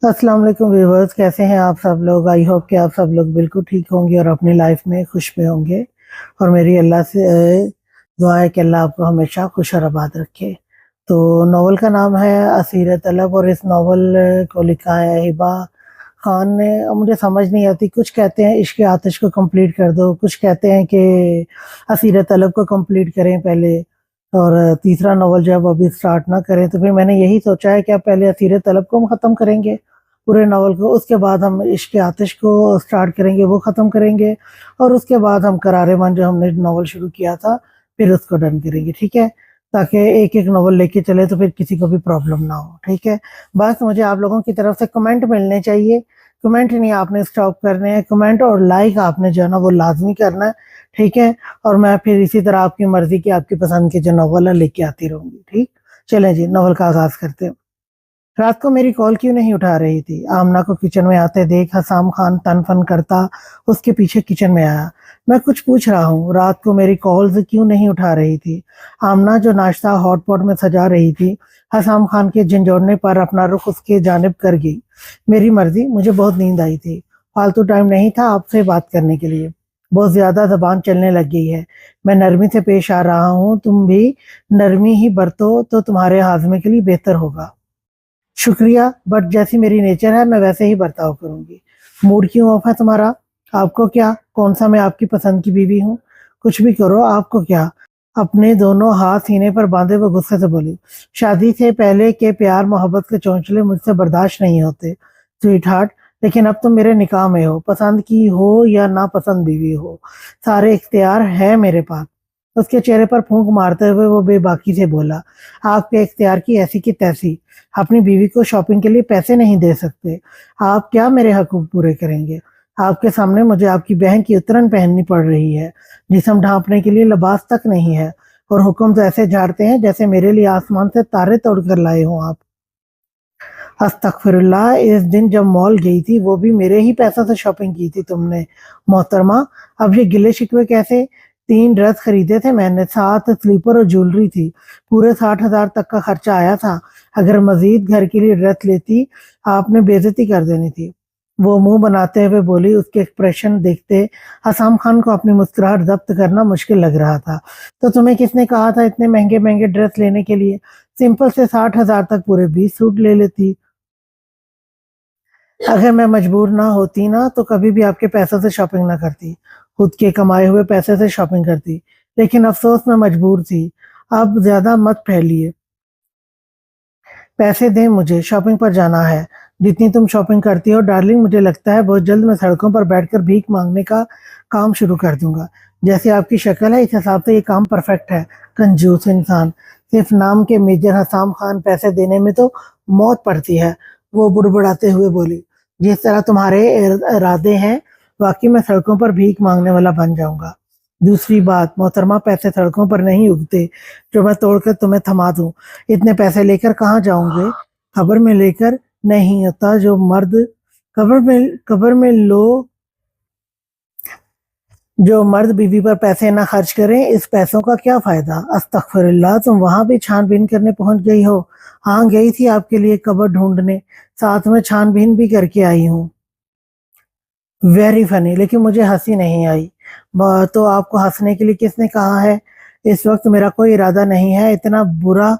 अस्सलाम वालेकुम व्यूवर्स, कैसे हैं आप सब लोग। आई होप कि आप सब लोग बिल्कुल ठीक होंगे और अपनी लाइफ में खुश में होंगे। और मेरी अल्लाह से दुआ है कि अल्लाह आपको हमेशा खुश और आबाद रखे। तो नावल का नाम है असीर तलब और इस नावल को लिखा है हिबा खान ने। मुझे समझ नहीं आती, कुछ कहते हैं इश्क आतिश को कंप्लीट कर दो, कुछ कहते हैं कि असीर तलब को कंप्लीट करें पहले और तीसरा नावल जो है वो अभी स्टार्ट ना करें। तो फिर मैंने यही सोचा है कि आप पहले असीर तलब को हम ख़त्म करेंगे पूरे नावल को, उसके बाद हम इश्क आतिश को स्टार्ट करेंगे, वो ख़त्म करेंगे और उसके बाद हम करारे मन जो हमने नावल शुरू किया था फिर उसको डन करेंगे, ठीक है। ताकि एक एक नावल लेके चले तो फिर किसी को भी प्रॉब्लम ना हो, ठीक है। बस मुझे आप लोगों की तरफ से कमेंट मिलने चाहिए। कमेंट नहीं आपने स्टॉप करने हैं, कमेंट और लाइक आपने जो है ना वो लाजमी करना है, ठीक है। और मैं फिर इसी तरह आपकी मर्जी की आपकी पसंद की जो नावल है लेके आती रहूंगी, ठीक। चलें जी, नावल का आगाज करते हैं। रात को मेरी कॉल क्यों नहीं उठा रही थी। आमना को किचन में आते देख हसाम खान तन फन करता उसके पीछे किचन में आया। मैं कुछ पूछ रहा हूँ, रात को मेरी कॉल्स क्यों नहीं उठा रही थी। आमना जो नाश्ता हॉट पॉट में सजा रही थी हसाम खान के झंझोड़ने पर अपना रुख उसके जानिब कर गई। मेरी मर्जी, मुझे बहुत नींद आई थी, फालतू टाइम नहीं था आपसे बात करने के लिए। बहुत ज्यादा जबान चलने लग गई है। मैं नरमी से पेश आ रहा हूँ, तुम भी नरमी ही बरतो तो तुम्हारे हाजमे के लिए बेहतर होगा। शुक्रिया, बट जैसी मेरी नेचर है मैं वैसे ही बर्ताव करूंगी। मूड क्यों ऑफ है तुम्हारा। आपको क्या, कौन सा मैं आपकी पसंद की बीवी हूँ। कुछ भी करो, आपको क्या। अपने दोनों हाथ सीने पर बांधे वो गुस्से से बोली। शादी से पहले के प्यार मोहब्बत के चौंचले मुझसे बर्दाश्त नहीं होते स्वीट हार्ट, लेकिन अब तुम मेरे निकाह में हो, पसंद की हो या नापसंद बीवी हो, सारे इख्तियार है मेरे पास। उसके चेहरे पर फूंक मारते हुए वो बेबाकी से बोला। आपके इख्तियार की ऐसी की तैसी, अपनी बीवी को शॉपिंग के लिए पैसे नहीं दे सकते। आप क्या मेरे हकूक पूरे करेंगे। आपके सामने मुझे आपकी बहन की उतरन पहननी पड़ रही है, जिस्म ढांपने के लिए लिबास तक नहीं है, और हुक्म तो ऐसे झाड़ते हैं जैसे मेरे लिए आसमान से तारे तोड़ कर लाए हों आप। अस्तगफिरुल्लाह, इस दिन जब मॉल गई थी वो भी मेरे ही पैसों से शॉपिंग की थी तुमने मोहतरमा। अब ये गिले शिकवे कैसे। 3 ड्रेस खरीदे थे मैंने, 7 स्लीपर और ज्वेलरी थी, पूरे 60,000 तक का खर्चा आया था। अगर मजीद घर के लिए ड्रेस लेती आपने बेइज्जती कर देनी थी। वो मुंह बनाते हुए बोली। उसके एक्सप्रेशन देखते हसाम खान को अपनी मुस्कुराहट जब्त करना मुश्किल लग रहा था। तो तुम्हें किसने कहा था इतने महंगे महंगे ड्रेस लेने के लिए। सिंपल से 60,000 तक पूरे 20 सूट ले लेती। अगर मैं मजबूर ना होती ना तो कभी भी आपके पैसों से शॉपिंग ना करती, खुद के कमाए हुए पैसे से शॉपिंग करती। लेकिन अफसोस मैं मजबूर थी। अब ज्यादा मत फैलिए। पैसे दें, मुझे शॉपिंग पर जाना है। जितनी तुम शॉपिंग करती हो डार्लिंग, मुझे लगता है बहुत जल्द मैं सड़कों पर बैठकर भीख मांगने का काम शुरू कर दूंगा। जैसे आपकी शक्ल है इस हिसाब से ये काम परफेक्ट है। कंजूस इंसान। सिर्फ नाम के मेजर हसाम खान पैसे देने में तो मौत पड़ती है। वो बुड़बुड़ाते हुए बोली। जिस तरह तुम्हारे इरादे हैं वाकई में सड़कों पर भीख मांगने वाला बन जाऊंगा। दूसरी बात मोहतरमा, पैसे सड़कों पर नहीं उगते जो मैं तोड़कर तुम्हें थमा दूं। इतने पैसे लेकर कहाँ जाओगे। खबर में लेकर नहीं होता जो मर्द कब्र में लो। जो मर्द बीवी पर पैसे ना खर्च करें, इस पैसों का क्या फायदा। अस्तगफिरुल्लाह, तुम वहां भी छानबीन करने पहुंच गई हो। हाँ, गई थी आपके लिए कब्र ढूंढने, साथ में छानबीन भी करके आई हूँ। वेरी फनी, लेकिन मुझे हंसी नहीं आई। तो आपको हंसने के लिए किसने कहा है। इस वक्त मेरा कोई इरादा नहीं है इतना बुरा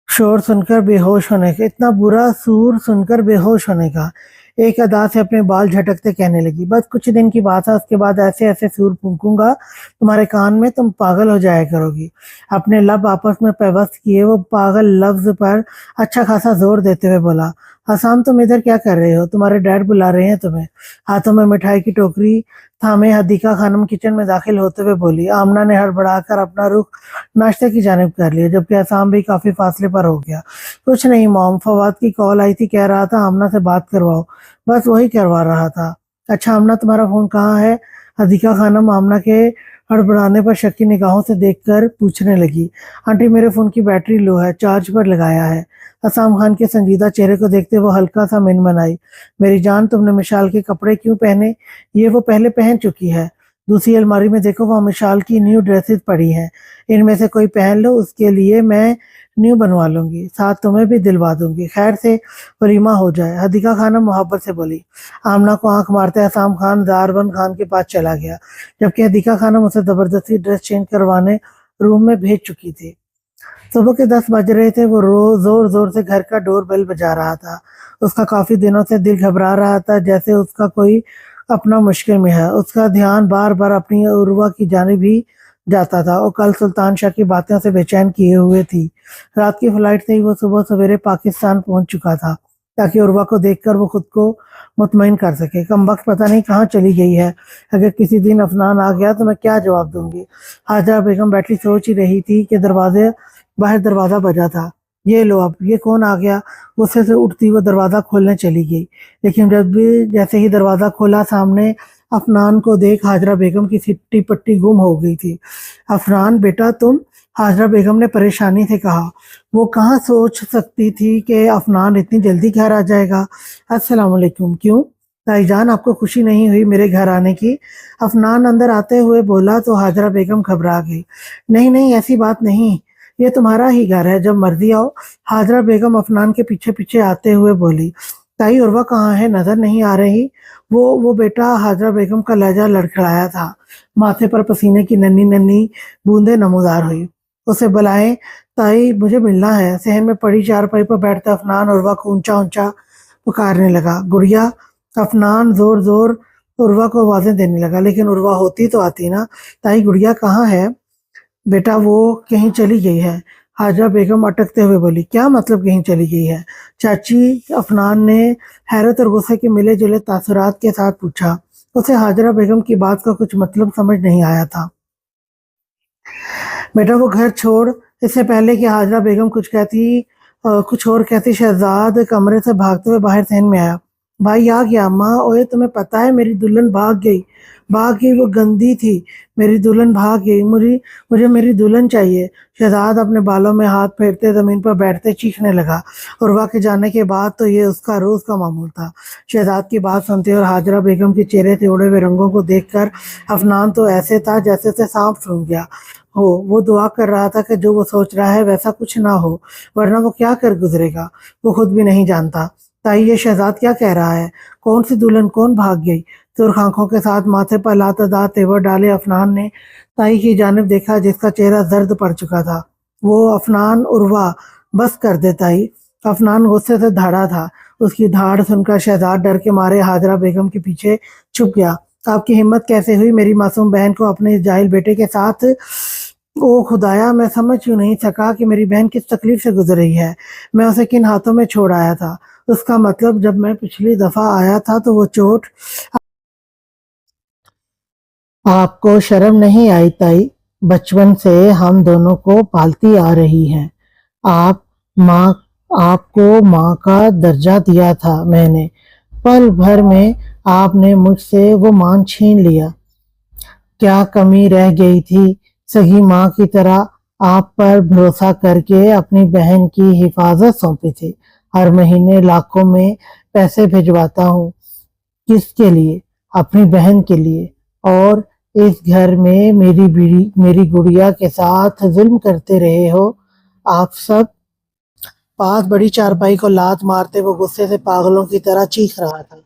शोर सुनकर बेहोश होने का, इतना बुरा सूर सुनकर बेहोश होने का। एक अदा से अपने बाल झटकते कहने लगी। बस कुछ दिन की बात है, उसके बाद ऐसे ऐसे सूर फूंकूंगा तुम्हारे कान में, तुम पागल हो जाया करोगी। अपने लब आपस में पेवस्त किए वो पागल लफ्ज पर अच्छा खासा जोर देते हुए बोला। हसाम, तुम इधर क्या कर रहे हो। तुम्हारे डैड बुला रहे हैं तुम्हें। हाथों में मिठाई की टोकरी थामे हदीका खानम किचन में दाखिल होते हुए बोली। आमना ने हड़बड़ाकर अपना रुख नाश्ते की जानिब कर लिया, जबकि असाम भी काफी फासले पर हो गया। कुछ नहीं मॉम, फवाद की कॉल आई थी, कह रहा था आमना से बात करवाओ। बस वही करवा रहा था। अच्छा आमना, तुम्हारा फोन कहाँ है। हदीका खानम आमना के हड़बड़ाने पर शक्की निगाहों से देखकर पूछने लगी। आंटी, मेरे फोन की बैटरी लो है, चार्ज पर लगाया है। असाम खान के संजीदा चेहरे को देखते वो हल्का सा मिनमनाई। मेरी जान, तुमने मिशाल के कपड़े क्यों पहने। ये वो पहले पहन चुकी है। दूसरी अलमारी में देखो, वहाँ मिशाल की न्यू ड्रेसेस पड़ी हैं, इनमें से कोई पहन लो। उसके लिए मैं न्यू बनवा लूंगी, साथ तुम्हें भी दिलवा दूंगी, खैर से वलीमा हो जाए। हदीका खानम मोहब्बत से बोली। आमना को आंख मारते असाम खान दारबन खान के पास चला गया, जबकि हदीका खानम उसे जबरदस्ती ड्रेस चेंज करवाने रूम में भेज चुकी थी। सुबह के 10 बज रहे थे। वो जोर जोर से घर का डोर बेल बजा रहा था। उसका काफी दिनों से दिल घबरा रहा था, जैसे उसका कोई अपना मुश्किल में है। उसका ध्यान बार बार अपनी उर्वा की जानिब ही जाता था। वो कल सुल्तान शाह की बातें उसे बेचैन किए हुए थी। रात की फ्लाइट से ही वो सुबह सवेरे पाकिस्तान पहुंच चुका था, ताकि उर्वा को देखकर वो खुद को मुतमईन कर सके। कमबख्त पता नहीं कहाँ चली गई है। अगर किसी दिन अफनान आ गया तो मैं क्या जवाब दूंगी। हाजरा बेगम बैठी सोच ही रही थी कि बाहर दरवाजा बजा था। ये लो, अब ये कौन आ गया। गुस्से से उठती वो दरवाजा खोलने चली गई, लेकिन जैसे ही दरवाजा खोला, सामने अफनान को देख हाजरा बेगम की सिट्टी पट्टी गुम हो गई थी। अफनान बेटा तुम, हाजरा बेगम ने परेशानी से कहा। वो कहाँ सोच सकती थी कि अफनान इतनी जल्दी घर आ जाएगा। अस्सलाम वालेकुम। क्यों भाईजान, आपको खुशी नहीं हुई मेरे घर आने की? अफनान अंदर आते हुए बोला तो हाजरा बेगम घबरा गई। नहीं नहीं, ऐसी बात नहीं, ये तुम्हारा ही घर है, जब मर्जी आओ। हाजरा बेगम अफनान के पीछे पीछे आते हुए बोली। ताई उर्वा कहाँ है, नजर नहीं आ रही? वो बेटा, हाजरा बेगम का लहजा लड़खड़ाया था। माथे पर पसीने की नन्ही नन्ही बूंदें नमूदार हुई। उसे बुलाएं ताई, मुझे मिलना है। सहन में पड़ी चारपाई पर बैठता अफनान उर्वा को ऊंचा ऊंचा पुकारने लगा। गुड़िया। अफनान जोर जोर उर्वा को आवाजें देने लगा, लेकिन उर्वा होती तो आती ना। ताई गुड़िया कहाँ है? बेटा वो कहीं चली गई है, हाजरा बेगम अटकते हुए बोली। क्या मतलब कहीं चली गई है चाची? अफनान ने हैरत और गुस्से के मिले जुले तासुरात के साथ पूछा। उसे हाजरा बेगम की बात का कुछ मतलब समझ नहीं आया था। बेटा वो घर छोड़, इससे पहले कि हाजरा बेगम कुछ और कहती, शहजाद कमरे से भागते हुए बाहर सहन में आया। भाई आ गया। अम्मा, ओए तुम्हें पता है मेरी दुल्हन भाग गई, वो गंदी थी। मेरी दुल्हन भाग गई, मुझे मेरी दुल्हन चाहिए। शहजाद अपने बालों में हाथ फेरते जमीन पर बैठते चीखने लगा। उर्वा के जाने के बाद तो ये उसका रोज का मामूल था। शहजाद की बात सुनते और हाजरा बेगम के चेहरे से उड़े हुए रंगों को देखकर अफनान तो ऐसे था जैसे उसे सांप सूंघ गया हो। वो दुआ कर रहा था कि जो वो सोच रहा है वैसा कुछ ना हो, वरना वो क्या कर गुजरेगा वो खुद भी नहीं जानता। ताई ये शहजाद क्या कह रहा है? कौन सी दुल्हन, कौन भाग गई? सुर्ख आंखों के साथ माथे पर लातदार तेवर डाले अफनान ने ताई की जानिब देखा, जिसका चेहरा जर्द पड़ चुका था। वो अफनान, उर्वा, बस कर दे ताई। अफनान गुस्से से धड़ा था। उसकी धाड़ सुनकर शहजाद डर के मारे हाजरा बेगम के पीछे छुप गया। आपकी हिम्मत कैसे हुई मेरी मासूम बहन को अपने इस जाहिल बेटे के साथ? ओ खुदाया, मैं समझ क्यों नहीं सका कि मेरी बहन किस तकलीफ से गुजर रही है। मैं उसे किन हाथों में छोड़ आया था? उसका मतलब जब मैं पिछली दफा आया था तो वो चोट। आपको शर्म नहीं आई ताई? बचपन से हम दोनों को पालती आ रही हैं। आप माँ आपको माँ का दर्जा दिया था मैंने। पल भर में आपने मुझसे वो मान छीन लिया। क्या कमी रह गई थी? सगी माँ की तरह आप पर भरोसा करके अपनी बहन की हिफाजत सौंपी थी। हर महीने लाखों में पैसे भिजवाता हूँ। किसके लिए? अपनी बहन के लिए। और इस घर में मेरी गुड़िया के साथ जुल्म करते रहे हो आप सब। पास बड़ी चारपाई को लात मारते वो गुस्से से पागलों की तरह चीख रहा था।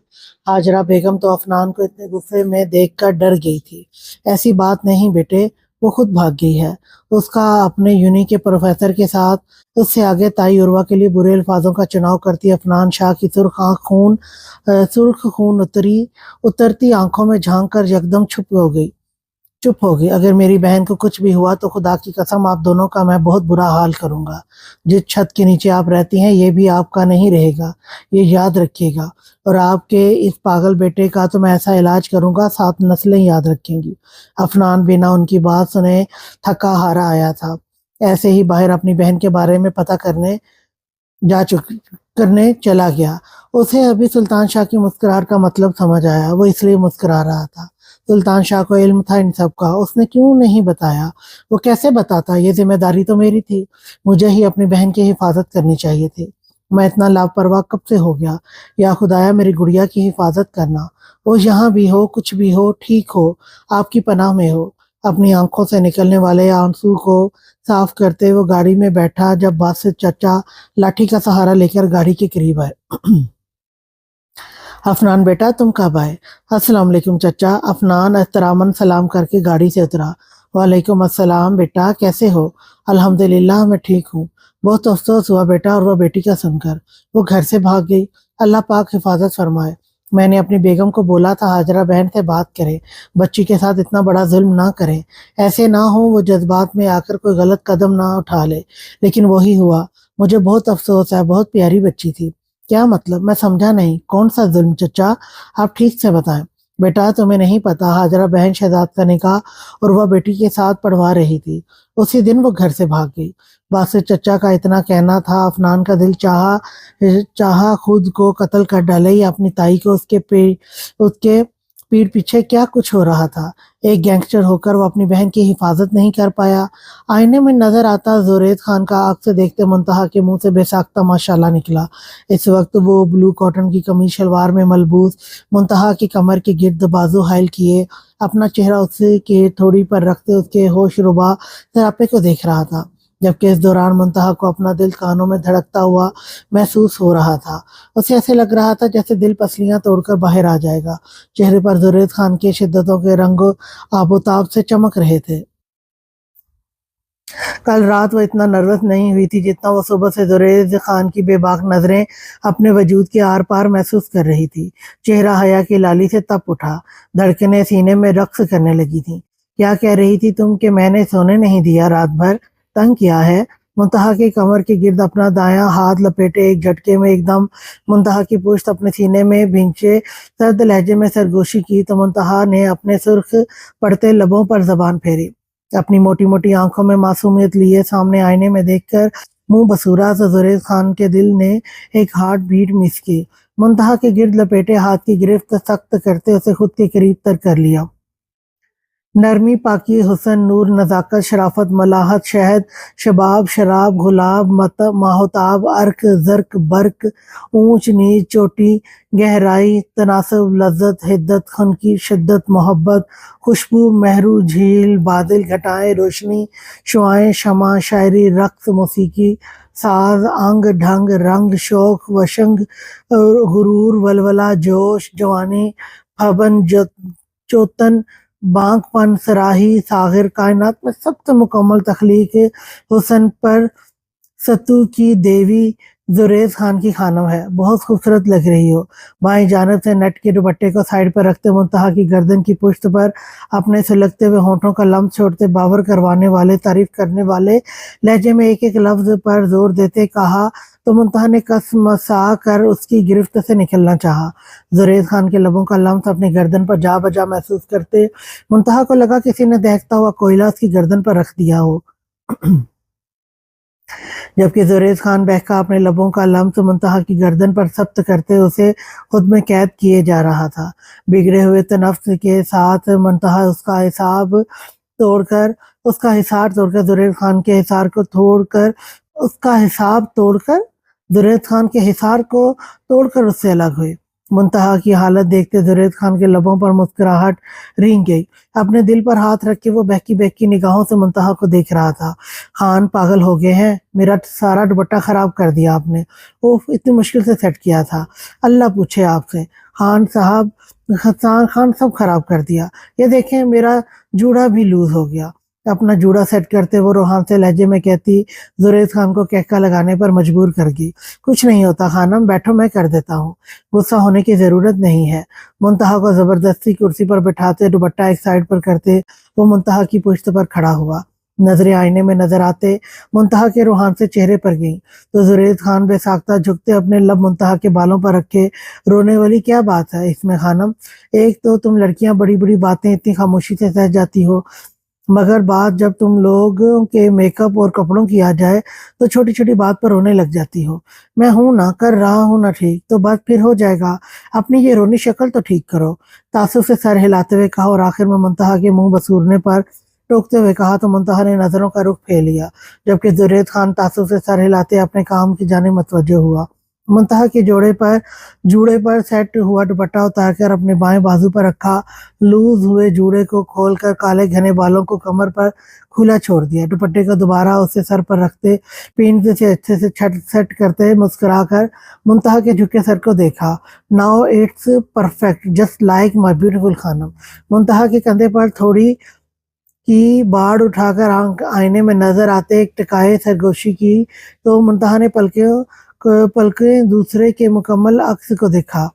हाजरा बेगम तो अफनान को इतने गुस्से में देखकर डर गई थी। ऐसी बात नहीं बेटे, वो खुद भाग गई है। उसका अपने यूनी के प्रोफेसर के साथ। उससे आगे ताई उर्वा के लिए बुरे अल्फाजों का चुनाव करती अफनान शाह की सुर्ख खून उतरती आंखों में झांक कर यकदम चुप हो गई। अगर मेरी बहन को कुछ भी हुआ तो खुदा की कसम आप दोनों का मैं बहुत बुरा हाल करूंगा। जिस छत के नीचे आप रहती हैं ये भी आपका नहीं रहेगा, ये याद रखिएगा। और आपके इस पागल बेटे का तो मैं ऐसा इलाज करूंगा 7 नस्लें याद रखेंगी। अफनान बिना उनकी बात सुने थका हारा आया था। ऐसे ही बाहर अपनी बहन के बारे में पता करने चला गया। उसे अभी सुल्तान शाह की मुस्कुराहट का मतलब समझ आया। वो इसलिए मुस्कुरा रहा था। सुल्तान शाह को इल्म था इन सब का, उसने क्यों नहीं बताया? वो कैसे बताता? ये जिम्मेदारी तो मेरी थी। मुझे ही अपनी बहन की हिफाजत करनी चाहिए थी। मैं इतना लापरवाह कब से हो गया? या खुदाया मेरी गुड़िया की हिफाजत करना। वो यहाँ भी हो, कुछ भी हो, ठीक हो, आपकी पनाह में हो। اپنی آنکھوں سے نکلنے والے آنسو کو صاف کرتے وہ گاڑی میں بیٹھا۔ جب باسط چچا لاٹھی کا سہارا لے کر گاڑی کے قریب آئے۔ افنان بیٹا تم کب آئے؟ السلام علیکم چچا۔ افنان احتراماً سلام کر کے گاڑی سے اترا۔ وعلیکم السلام بیٹا، کیسے ہو؟ الحمدللہ میں ٹھیک ہوں۔ بہت افسوس ہوا بیٹا اور وہ بیٹی کا سن کر، وہ گھر سے بھاگ گئی۔ اللہ پاک حفاظت فرمائے۔ میں نے اپنی بیگم کو بولا تھا ہاجرہ بہن سے بات کرے، بچی کے ساتھ اتنا بڑا ظلم نہ کرے، ایسے نہ ہوں وہ جذبات میں آ کر کوئی غلط قدم نہ اٹھا لے، لیکن وہی ہوا۔ مجھے بہت افسوس ہے، بہت پیاری بچی تھی۔ کیا مطلب؟ میں سمجھا نہیں، کون سا ظلم چچا؟ آپ ٹھیک سے بتائیں۔ بیٹا تمہیں نہیں پتا، ہاجرہ بہن شہزاد کا نکاح اور وہ بیٹی کے ساتھ پڑھوا رہی تھی، اسی دن وہ گھر سے بھاگ گئی۔ باسط چچا کا اتنا کہنا تھا، افنان کا دل چاہا خود کو قتل کر ڈالے یا اپنی تائی کو۔ اس کے پیٹ پیچھے کیا کچھ ہو رہا تھا۔ ایک گینگسٹر ہو کر وہ اپنی بہن کی حفاظت نہیں کر پایا۔ آئینے میں نظر آتا زورید خان کا آنکھ سے دیکھتے منتہا کے منہ سے بے ساختہ ماشاءاللہ نکلا۔ اس وقت وہ بلو کاٹن کی قمیص شلوار میں ملبوس، منتہا کی کمر کے گرد بازو حائل کیے، اپنا چہرہ اس کے تھوڑی پر رکھتے اس کے ہوش ربا سراپے کو دیکھ رہا تھا، جبکہ اس دوران منتہا کو اپنا دل کانوں میں دھڑکتا ہوا محسوس ہو رہا تھا۔ اسے ایسے لگ رہا تھا جیسے دل پسلیاں توڑ کر باہر آ جائے گا۔ چہرے پر زورید خان کے شدتوں کے رنگ و آب و تاب سے چمک رہے تھے۔ کل رات وہ اتنا نروس نہیں ہوئی تھی جتنا وہ صبح سے زورید خان کی بے باک نظریں اپنے وجود کے آر پار محسوس کر رہی تھی۔ چہرہ حیا کی لالی سے تپ اٹھا، دھڑکنیں سینے میں رقص کرنے لگی تھیں۔ کیا کہہ رہی تھی تم کہ میں نے سونے نہیں دیا رات بھر؟ تنگ کیا ہے؟ منتہا کی کمر کے گرد اپنا دایاں ہاتھ لپیٹے ایک جھٹکے میں ایک دم منتہا کی پشت اپنے سینے میں بھینچے سرد لہجے میں سرگوشی کی تو منتہا نے اپنے سرخ پڑتے لبوں پر زبان پھیری۔ اپنی موٹی موٹی آنکھوں میں معصومیت لیے سامنے آئینے میں دیکھ کر منہ بسورا تو زورید خان کے دل نے ایک ہارٹ بیٹ مس کی۔ منتہا کے گرد لپیٹے ہاتھ کی گرفت سخت کرتے اسے خود کے قریب تر کر لیا۔ نرمی، پاکی، حسن، نور، نزاکت، شرافت، ملاحت، شہد، شباب، شراب، گلاب، ماہتاب، عرق، زرق، برق، اونچ نیچ، چوٹی، گہرائی، تناسب، لذت، حدت، خنقی، شدت، محبت، خوشبو، مہرو، جھیل، بادل، گھٹائیں، روشنی، شعاعیں، شمع، شاعری، رقص، موسیقی، ساز، انگ، ڈھنگ، رنگ، شوق، وشنگ، غرور، ولولہ، جوش، جوانی، پھبن، چوتن، بانک پن، سراہی، ساغر، کائنات میں سب سے مکمل تخلیق حسن پر ستو کی دیوی زورید خان کی خانم ہے۔ بہت خوبصورت لگ رہی ہو۔ بائیں جانب سے نیٹ کے دوپٹے کو سائیڈ پر رکھتے منتہا کی گردن کی پشت پر اپنے سلگتے ہوئے ہونٹوں کا لمس چھوڑتے باور کروانے والے، تعریف کرنے والے لہجے میں ایک ایک لفظ پر زور دیتے کہا تو منتہا نے کس مسا کر اس کی گرفت سے نکلنا چاہا۔ زورید خان کے لبوں کا لمس اپنی گردن پر جا بجا محسوس کرتے منتہا کو لگا کسی نے دہکتا ہوا کوئلہ اس کی گردن پر رکھ دیا ہو، جبکہ زورید خان بہکا اپنے لبوں کا لمس منتہا کی گردن پر ثبت کرتے اسے خود میں قید کیے جا رہا تھا۔ بگڑے ہوئے تنفس کے ساتھ منتہا اس کا حسار توڑ کر زورید خان کے حسار کو توڑ کر اس سے الگ ہوئے۔ منتہا کی حالت دیکھتے زورید خان کے لبوں پر مسکراہٹ رینگ گئی۔ اپنے دل پر ہاتھ رکھ کے وہ بہکی بہکی نگاہوں سے منتہا کو دیکھ رہا تھا۔ خان پاگل ہو گئے ہیں، میرا سارا دوپٹہ خراب کر دیا آپ نے، اوف اتنی مشکل سے سیٹ کیا تھا، اللہ پوچھے آپ سے، خان سب خراب کر دیا، یہ دیکھیں میرا جوڑا بھی لوز ہو گیا۔ اپنا جوڑا سیٹ کرتے وہ روحان سے لہجے میں کہتی زورید خان کو کہکا لگانے پر مجبور کر گئی، کچھ نہیں ہوتا خانم، بیٹھو میں کر دیتا ہوں، غصہ ہونے کی ضرورت نہیں ہے۔ منتہا کو زبردستی کرسی پر بٹھاتے دوپٹہ ایک سائیڈ پر کرتے وہ منتہا کی پشت پر کھڑا ہوا۔ نظریں آئینے میں نظر آتے منتہا کے روحان سے چہرے پر گئیں تو زورید خان بے ساختہ جھکتے اپنے لب منتہا کے بالوں پر رکھے، رونے والی کیا بات ہے اس میں خانم؟ ایک تو تم لڑکیاں بڑی بڑی باتیں اتنی خاموشی سے سہ جاتی ہو، مگر بات جب تم لوگوں کے میک اپ اور کپڑوں کی آ جائے تو چھوٹی چھوٹی بات پر رونے لگ جاتی ہو۔ میں ہوں نا، کر رہا ہوں نا ٹھیک، تو بس پھر ہو جائے گا، اپنی یہ رونی شکل تو ٹھیک کرو، تعصب سے سر ہلاتے ہوئے کہا اور آخر میں منتہا کے منہ بسورنے پر ٹوکتے ہوئے کہا تو منتہا نے نظروں کا رخ پھیر لیا، جبکہ زورید خان تعصب سے سر ہلاتے اپنے کام کی جانب متوجہ ہوا۔ मुंतहा के जूड़े पर सेट हुआ दुपट्टा उतारकर अपने बाएं बाजू पर रखा। लूज हुए जूड़े को खोलकर काले घने बालों को कमर पर खुला छोड़ दिया। दुपट्टे को दोबारा उससे सर पर रखते, पिन से अच्छे से छट सेट करते मुस्कुराकर मुंतहा के झुके सर को देखा। Now it's perfect just like my beautiful Khanam. Muntaha के कंधे पर थोड़ी की बाड़ उठाकर आईने में नजर आते एक टकाए सरगोशी की तो मुंतहा ने पलकें दूसरे के मुकम्मल अक्स को देखा।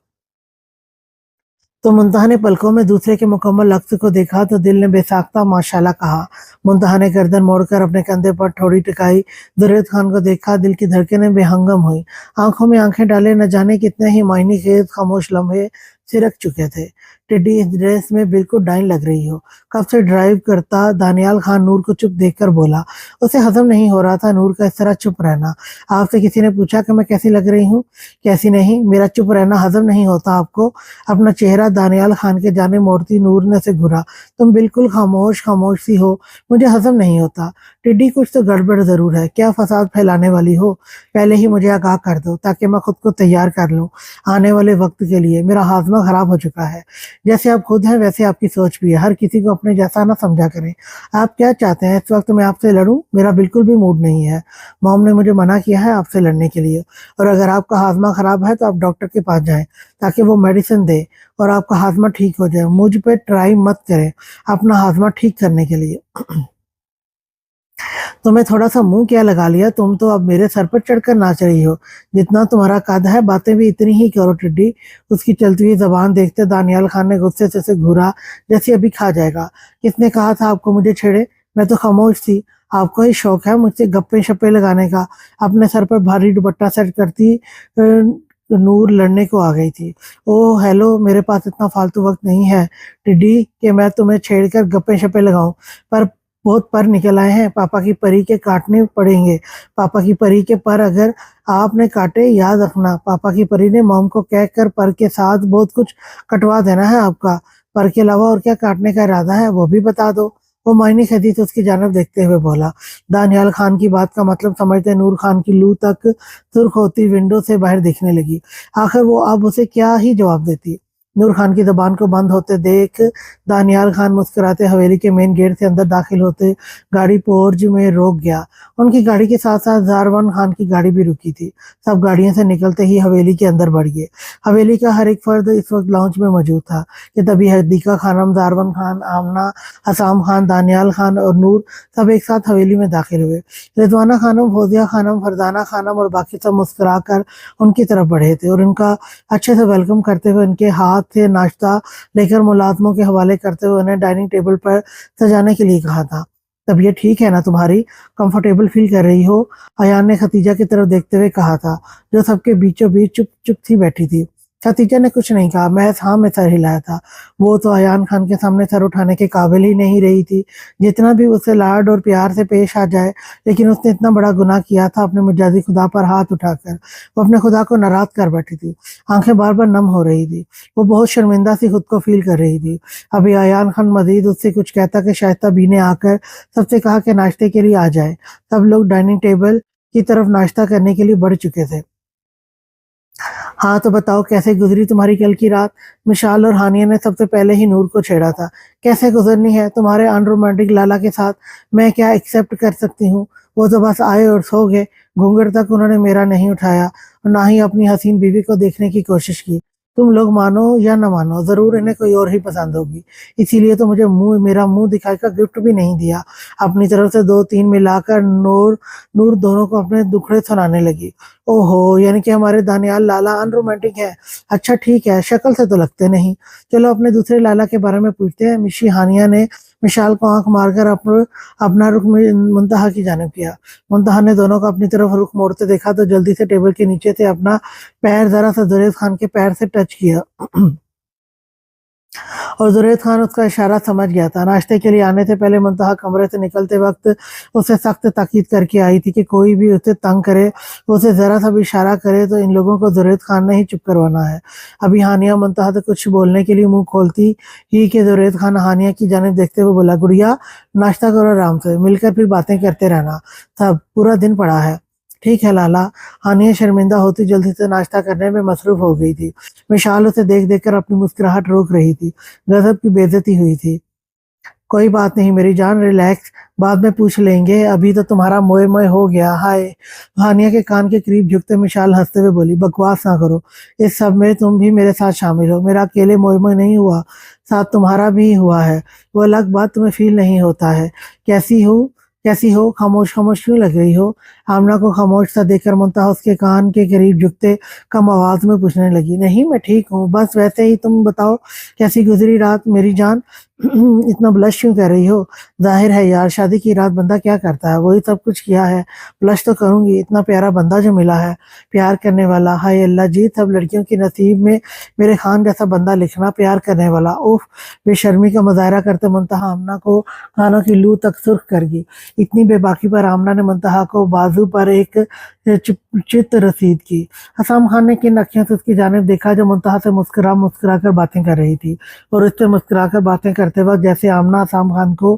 तो मुंतहा ने पलकों में दूसरे के मुकम्मल अक्स को देखा तो दिल ने बेसाख्ता माशाल्लाह कहा। मुंतहा ने गर्दन मोड़कर अपने कंधे पर थोड़ी टिकाई जुरैद खान को देखा। दिल की धड़कनें बेहंगम हुई। आंखों में आंखें डाले न जाने कितने ही मायने खेज खामोश लम्हे सिरक चुके थे। टिड्डी इस ड्रेस में बिल्कुल डाइन लग रही हो। कब से ड्राइव करता दानियाल खान नूर को चुप देखकर बोला। उसे हजम नहीं हो रहा था नूर का इस तरह चुप रहना। आपसे किसी ने पूछा कि मैं कैसी लग रही हूँ? कैसी नहीं, मेरा चुप रहना हजम नहीं होता आपको? अपना चेहरा दानियाल खान के जाने मोड़ती नूर ने से घुरा। तुम बिल्कुल खामोश खामोश सी हो, मुझे हजम नहीं होता। टिड्डी कुछ तो गड़बड़ जरूर है। क्या फसाद फैलाने वाली हो? पहले ही मुझे आगाह कर दो ताकि मैं खुद को तैयार कर लूं आने वाले वक्त के लिए। मेरा हाजमा खराब हो चुका है। जैसे आप खुद हैं वैसे आपकी सोच भी है। हर किसी को अपने जैसा ना समझा करें। आप क्या चाहते हैं? इस वक्त मैं आपसे लड़ूं? मेरा बिल्कुल भी मूड नहीं है। मॉम ने मुझे मना किया है आपसे लड़ने के लिए। और अगर आपका हाजमा खराब है तो आप डॉक्टर के पास जाएं ताकि वो मेडिसिन दे और आपका हाजमा ठीक हो जाए। मुझ पे ट्राई मत करें अपना हाजमा ठीक करने के लिए। तुम्हें थोड़ा सा मुंह क्या लगा लिया? तुम तो अब मेरे सर पर चढ़कर नाच रही हो। जितना तुम्हारा कद है बातें भी इतनी ही करो टिड्डी। उसकी चलती हुई जबान देखते दानियाल खान ने गुस्से से उसे घूरा जैसे अभी खा जाएगा। किसने कहा था आपको मुझे छेड़े? मैं तो खामोश थी। आपको ही शौक है मुझसे गप्पे शप्पे लगाने का। अपने सर पर भारी दुपट्टा सेट करती नूर लड़ने को आ गई थी। ओह हेलो, मेरे पास इतना फालतू वक्त नहीं है टिड्डी कि मैं तुम्हें छेड़कर गप्पे शप्पे लगाऊं। पर बहुत पर निकल आए हैं। पापा की परी के काटने पड़ेंगे। पापा की परी के पर अगर आपने काटे याद रखना पापा की परी ने मॉम को कहकर पर के साथ बहुत कुछ कटवा देना है आपका। पर के अलावा और क्या काटने का इरादा है वो भी बता दो। वो मायने खदी तो उसकी जानब देखते हुए बोला। दानियाल खान की बात का मतलब समझते नूर खान की लू तक सुर्ख होती विंडो से बाहर दिखने लगी। आखिर वो अब उसे क्या ही जवाब देती। नूर खान की जबान को बंद होते देख दानियाल खान मुस्कुराते हवेली के मेन गेट से अंदर दाखिल होते गाड़ी पोर्च में रोक गया। उनकी गाड़ी के साथ साथ जारवन खान की गाड़ी भी रुकी थी। सब गाड़ियों से निकलते ही हवेली के अंदर बढ़ गए। हवेली का हर एक फर्द इस वक्त लाउंज में मौजूद था कि तभी हदीका खानम, जारवन खान, आमना, हसाम खान, दानियाल खान और नूर सब एक साथ हवेली में दाखिल हुए। रिजवाना खानम, फौजिया खानम, फरजाना खानम और बाकी सब मुस्कुरा कर उनकी तरफ बढ़े थे और उनका अच्छे से वेलकम करते हुए उनके हाथ से नाश्ता लेकर मुलाजमों के हवाले करते हुए उन्हें डाइनिंग टेबल पर सजाने के लिए कहा था। तबीयत ठीक है ना तुम्हारी? कंफर्टेबल फील कर रही हो? अयान ने खतीजा की तरफ देखते हुए कहा था जो सबके बीचों बीच चुप चुप सी बैठी थी। खतीजा ने कुछ नहीं कहा, महज हाँ में सर हिलाया था। वो तो अयान खान के सामने सर उठाने के काबिल ही नहीं रही थी। जितना भी उसे लाड और प्यार से पेश आ जाए, लेकिन उसने इतना बड़ा गुनाह किया था अपने मुजाजी खुदा पर हाथ उठाकर। वो अपने खुदा को नाराज कर बैठी थी। आंखें बार बार नम हो रही थी। वो बहुत शर्मिंदा सी खुद को फील कर रही थी। अभी अयान खान मजीद उससे कुछ कहता कि शाइस्ता बी ने आकर सबसे कहा कि नाश्ते के लिए आ जाए। सब लोग डाइनिंग टेबल की तरफ नाश्ता करने के लिए बढ़ चुके थे। हाँ तो बताओ कैसे गुजरी तुम्हारी कल की रात? मिशाल और हानिया ने सबसे पहले ही नूर को छेड़ा था। कैसे गुजरनी है तुम्हारे अनरोमांटिक लाला के साथ? मैं क्या एक्सेप्ट कर सकती हूँ? वो तो बस आए और सो गए। घूंघट तक उन्होंने मेरा नहीं उठाया और ना ही अपनी हसीन बीवी को देखने की कोशिश की। तुम लोग मानो या न मानो जरूर इन्हें कोई और ही पसंद होगी। इसीलिए तो मुझे मेरा मुंह दिखाकर गिफ्ट भी नहीं दिया। अपनी तरफ से दो तीन मिलाकर नूर नूर दोनों को अपने दुखड़े सुनाने लगी। ओहो, यानी कि हमारे दानियाल लाला अनरोमांटिक है। अच्छा ठीक है, शक्ल से तो लगते नहीं। चलो अपने दूसरे लाला के बारे में पूछते हैं। मिशी हानिया ने मिशाल को आंख मारकर अपना रुख मुंतहा की जानिब किया। मुंतहा ने दोनों को अपनी तरफ रुख मोड़ते देखा तो जल्दी से टेबल के नीचे से अपना पैर जरा सा जुरैद खान के पैर से टच किया और जुरैद खान उसका इशारा समझ गया था। नाश्ते के लिए आने से पहले मुंतहा कमरे से निकलते वक्त उसे सख्त ताकीद करके आई थी कि कोई भी उसे तंग करे, उसे जरा सा भी इशारा करे तो इन लोगों को जुरैद खान ने ही चुप करवाना है। अभी हानिया मुंतहा से कुछ बोलने के लिए मुंह खोलती ही कि जुरैद खान हानिया की जानिब देखते हुए बोला, गुड़िया नाश्ता करो आराम से, मिलकर फिर बातें करते रहना। सब पूरा दिन पड़ा है। ठीक है लाला। हानिया शर्मिंदा होती जल्दी से नाश्ता करने में मसरूफ हो गई थी। विशाल उसे देख देख कर अपनी मुस्कुराहट रोक रही थी। गजब की बेइज्जती हुई थी। कोई बात नहीं मेरी जान, रिलैक्स, बाद में पूछ लेंगे, अभी तो तुम्हारा मोए मोए हो गया। हाय। हानिया के कान के करीब झुकते विशाल हंसते हुए बोली, बकवास ना करो, इस सब में तुम भी मेरे साथ शामिल हो। मेरा अकेले मोए मोए नहीं हुआ, साथ तुम्हारा भी हुआ है। वो अलग बात तुम्हें फील नहीं होता है। कैसी हो, कैसी हो? खामोश खामोश क्यों लग रही हो? आमना को खामोश सा देखकर मुंतहा उसके कान के करीब झुकते कम आवाज में पूछने लगी, नहीं मैं ठीक हूँ, बस वैसे ही। तुम बताओ कैसी गुजरी रात मेरी जान? इतना ब्लश क्यों कर रही हो? जाहिर है यार, शादी की रात बंदा क्या करता है, वही सब कुछ किया है। ब्लश तो करूंगी, इतना प्यारा बंदा जो मिला है, प्यार करने वाला। हाय अल्लाह जी, सब लड़कियों के नसीब में मेरे खान जैसा बंदा लिखना, प्यार करने वाला। उफ। बेशर्मी का मुजाहरा करते मुंतहा आमना को कानों की लू तक सुर्ख कर गई। इतनी बेबाकी पर आमना ने मुंतहा को बाजू पर एक चित रसीद की। हसाम खान ने किन अखियों से उसकी जानिब देखा जो मुंतहा से मुस्कुरा मुस्कुरा कर बातें कर रही थी, और उससे मुस्कुरा कर बातें करते वक्त जैसे आमना हसाम खान को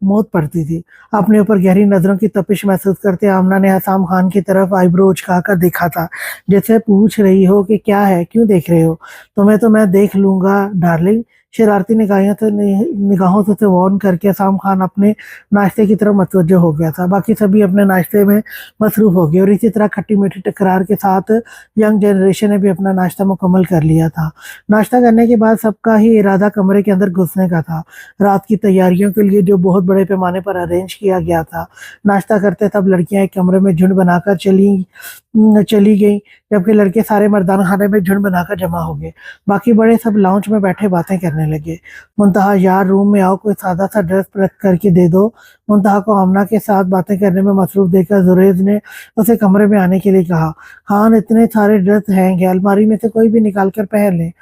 मौत पड़ती थी। अपने ऊपर गहरी नजरों की तपिश महसूस करते आमना ने हसाम खान की तरफ आईब्रो उचकाकर देखा था, जैसे पूछ रही हो कि क्या है, क्यों देख रहे हो? तुम्हें तो मैं देख लूंगा डार्लिंग। शरारती निगाहों से उसे वार्न करके हसाम खान अपने नाश्ते की तरफ मतवज्जो हो गया था। बाकी सभी अपने नाश्ते में मसरूफ हो गए, और इसी तरह खट्टी मीठी टकरार के साथ यंग जनरेशन ने भी अपना नाश्ता मुकम्मल कर लिया था। नाश्ता करने के बाद सबका ही इरादा कमरे के अंदर घुसने का था, रात की तैयारियों के लिए जो बहुत बड़े पैमाने पर अरेंज किया गया था। नाश्ता करते तब लड़कियां एक कमरे में झुंड बनाकर चली गई, जबकि लड़के सारे मर्दाना खाने में झुंड बनाकर जमा हो गए। बाकी बड़े सब लाउंज में बैठे बातें करने लगे। मुंतहा यार रूम में आओ, कोई सादा सा ड्रेस प्रेस करके दे दो। मुंतहा को आमना के साथ बातें करने में मसरूफ देखकर जुरैज ने उसे कमरे में आने के लिए कहा। खान इतने सारे ड्रेस हैं, अलमारी में से कोई भी निकाल कर पहन ले।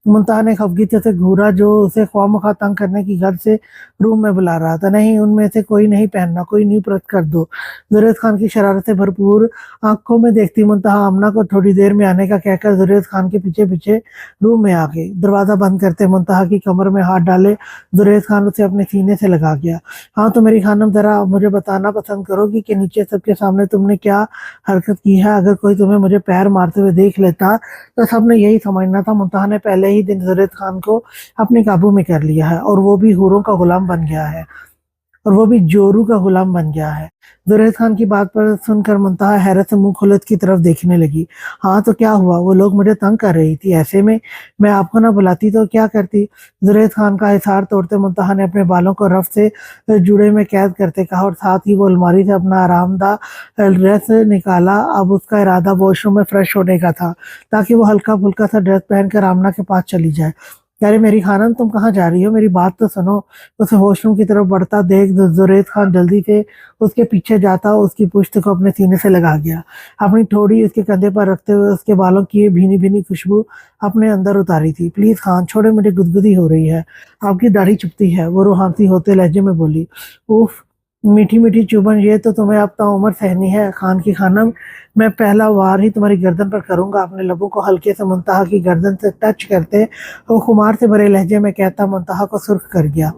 मुंतहा ने खफगीती से घूरा, जो उसे ख्वामख्वाह तंग करने की गर्ज से रूम में बुला रहा था। नहीं, उनमें से कोई नहीं पहनना, कोई न्यू प्रत कर दो। जुरैज खान की शरारत से भरपूर आंखों में देखती मुंतहा आमना को थोड़ी देर में आने का कहकर जुरैज खान के पीछे पीछे रूम में आ गई। दरवाजा बंद करते मुंतहा की कमर में हाथ डाले जुरैज खान उसे अपने सीने से लगा गया। हाँ तो मेरी खानम, जरा मुझे बताना पसंद करोगी कि नीचे सबके सामने तुमने क्या हरकत की है? अगर कोई तुम्हें मुझे पैर मारते हुए देख लेता तो सबने यही समझना था मुंतहा ने पहले ही दिन जुरैज खान को अपने काबू में कर लिया है, और वो भी हूरों का गुलाम बन गया है, और वो भी जोरू का गुलाम बन गया है। जुरैज खान की बात पर सुनकर मुंतहा हैरत से मुंह खुलत की तरफ देखने लगी। हाँ तो क्या हुआ? वो लोग मुझे तंग कर रही थी, ऐसे में मैं आपको ना बुलाती तो क्या करती? जुरैज खान का हिसार तोड़ते मुंतहा ने अपने बालों को रफ से जुड़े में कैद करते कहा, और साथ ही वो अलमारी से अपना आरामदा ड्रेस निकाला। अब उसका इरादा वॉशरूम में फ्रेश होने का था, ताकि वो हल्का फुल्का सा ड्रेस पहनकर आमना के पास चली जाए। अरे मेरी खानम, तुम कहाँ जा रही हो? मेरी बात तो सुनो। उसे वॉशरूम की तरफ बढ़ता देख जुरैज खान जल्दी से उसके पीछे जाता, उसकी पुश्त को अपने सीने से लगा गया। अपनी ठोड़ी उसके कंधे पर रखते हुए उसके बालों की भीनी भीनी खुशबू अपने अंदर उतारी थी। प्लीज खान छोड़े, मुझे गुदगुदी हो रही है, आपकी दाढ़ी चुभती है, वो रूहानी होते लहजे में बोली। उफ, मीठी मीठी चुभन ये तो तुम्हें अब ताउम्र सहनी है खान की खानम। मैं पहला वार ही तुम्हारी गर्दन पर करूंगा। अपने लबों को हल्के से मुंतहा की गर्दन से टच करते वो खुमार से भरे लहजे में कहता मुंतहा को सुर्ख कर गया।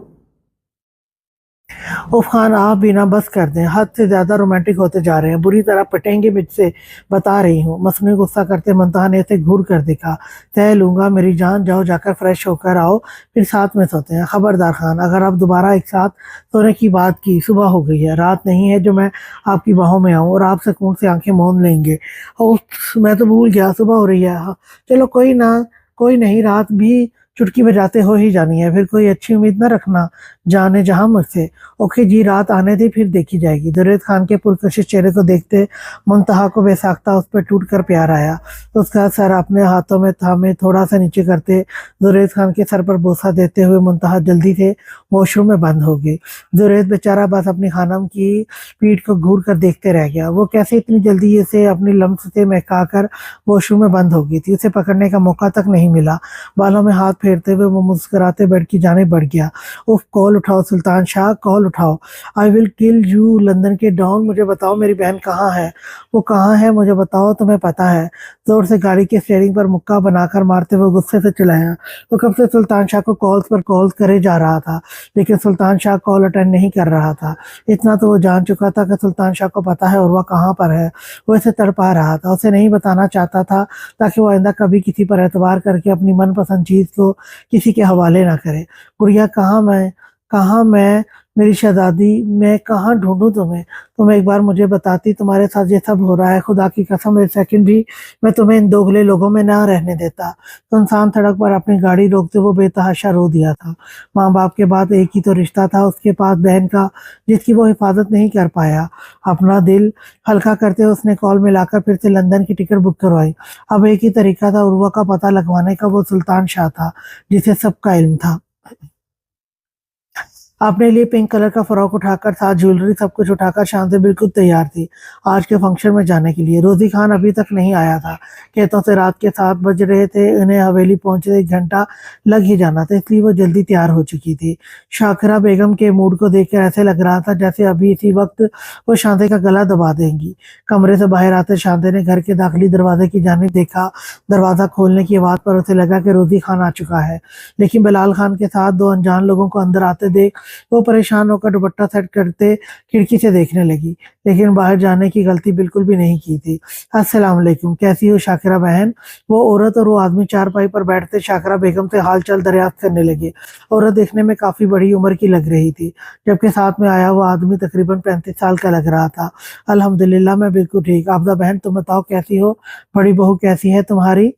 उफ खान, आप भी ना बस कर दें, हद से ज्यादा रोमांटिक होते जा रहे हैं, बुरी तरह पिटेंगे मुझसे, बता रही हूँ। मसनूई गुस्सा करते मुंतहा ने उसे घूर कर देखा। तय लूंगा मेरी जान, जाओ जाकर फ्रेश होकर आओ, फिर साथ में सोते हैं। खबरदार खान, अगर आप दोबारा एक साथ सोने की बात की, सुबह हो गई है, रात नहीं है जो मैं आपकी बाहों में आऊँ और आप सुकून से आंखें मूंद लेंगे। उफ, मैं तो भूल गया, सुबह हो रही है। हाँ, चलो कोई ना, कोई नहीं, रात भी चुटकी बजाते हो ही जानी है, फिर कोई अच्छी उम्मीद ना रखना जाने जहां मुझसे। ओके जी, रात आने दे, फिर देखी जाएगी। जुरैज खान के पुरकशिश चेहरे को देखते मुंतहा को बेसाख्ता उस पर टूट कर प्यार आया। तो उसका सर अपने हाथों में थामे थोड़ा सा नीचे करते जुरैज खान के सर पर बोसा देते हुए मुंतहा जल्दी से वॉशरूम में बंद हो गई। जुरैज बेचारा बस अपनी खानम की पीठ को घूर कर देखते रह गया। वो कैसे इतनी जल्दी से अपनी लम्स से महका कर वॉशरूम में बंद हो गई थी, उसे पकड़ने का मौका तक नहीं मिला। बालों में हाथ फेरते हुए वो मुस्कुराते बेड की जाने बढ़ गया। उफ, कॉल उठाओ सुल्तान शाह, कॉल उठाओ। I will kill you London के डॉन, मुझे बताओ मेरी बहन कहाँ है? वो कहाँ है मुझे बताओ, तुम्हें पता है? जोर से गाड़ी के स्टीयरिंग पर मुक्का बनाकर मारते हुए गुस्से से चिल्लाया। वो कब से सुल्तान शाह को कॉल्स पर कॉल्स करे जा रहा था, लेकिन सुल्तान शाह कॉल अटेंड नहीं कर रहा था। इतना तो वो जान चुका था कि सुल्तान शाह को पता है उर्वा कहाँ पर है। वो इसे तड़पा रहा था, उसे नहीं बताना चाहता था ताकि वो आइंदा कभी किसी पर एतबार करके अपनी मनपसंद चीज को किसी के हवाले ना करे। गुड़िया कहाँ मैं मेरी शहजादी, मैं कहाँ ढूंढूं तुम्हें? तुम एक बार मुझे बताती, तुम्हारे साथ ये सब हो रहा है, खुदा की कसम एक सेकंड भी मैं तुम्हें इन दोगले लोगों में ना रहने देता। सुनसान सड़क पर अपनी गाड़ी रोकते वो बेतहाशा रो दिया था। माँ बाप के बाद एक ही तो रिश्ता था उसके पास, बहन का, जिसकी वो हिफाजत नहीं कर पाया। अपना दिल हल्का करते हुए उसने कॉल मिलाकर फिर से लंदन की टिकट बुक करवाई। अब एक ही तरीका था उर्वा का पता लगवाने का, वो सुल्तान शाह था जिसे सबका इल्म था। अपने लिए पिंक कलर का फ्रॉक उठाकर, साथ ज्वेलरी सब कुछ उठाकर शांति बिल्कुल तैयार थी आज के फंक्शन में जाने के लिए। रोजी खान अभी तक नहीं आया था। कहतों से रात के 7 बज रहे थे, उन्हें हवेली पहुंचे 1 घंटा लग ही जाना था, इसलिए वो जल्दी तैयार हो चुकी थी। शाकिरा बेगम के मूड को देखकर ऐसे लग रहा था जैसे अभी इसी वक्त वो शांति का गला दबा देंगी। कमरे से बाहर आते शांति ने घर के दाखिली दरवाजे की जानिब देखा। दरवाजा खोलने की आवाज पर उसे लगा कि रोजी खान आ चुका है, लेकिन बिलाल खान के साथ 2 अनजान लोगों को अंदर आते देख वो परेशान होकर दुपट्टा सेट करते खिड़की से देखने लगी, लेकिन बाहर जाने की गलती बिल्कुल भी नहीं की थी। अस्सलाम वालेकुम, कैसी हो शाकिरा बहन? वो औरत और वो आदमी चारपाई पर बैठते शाकिरा बेगम से हालचाल दरियाफ्त करने लगे। औरत देखने में काफी बड़ी उम्र की लग रही थी, जबकि साथ में आया वो आदमी तकरीबन 35 साल का लग रहा था। अल्हम्दुलिल्लाह, मैं बिल्कुल ठीक। आपदा बहन, तुम बताओ कैसी हो? बड़ी बहू कैसी है तुम्हारी?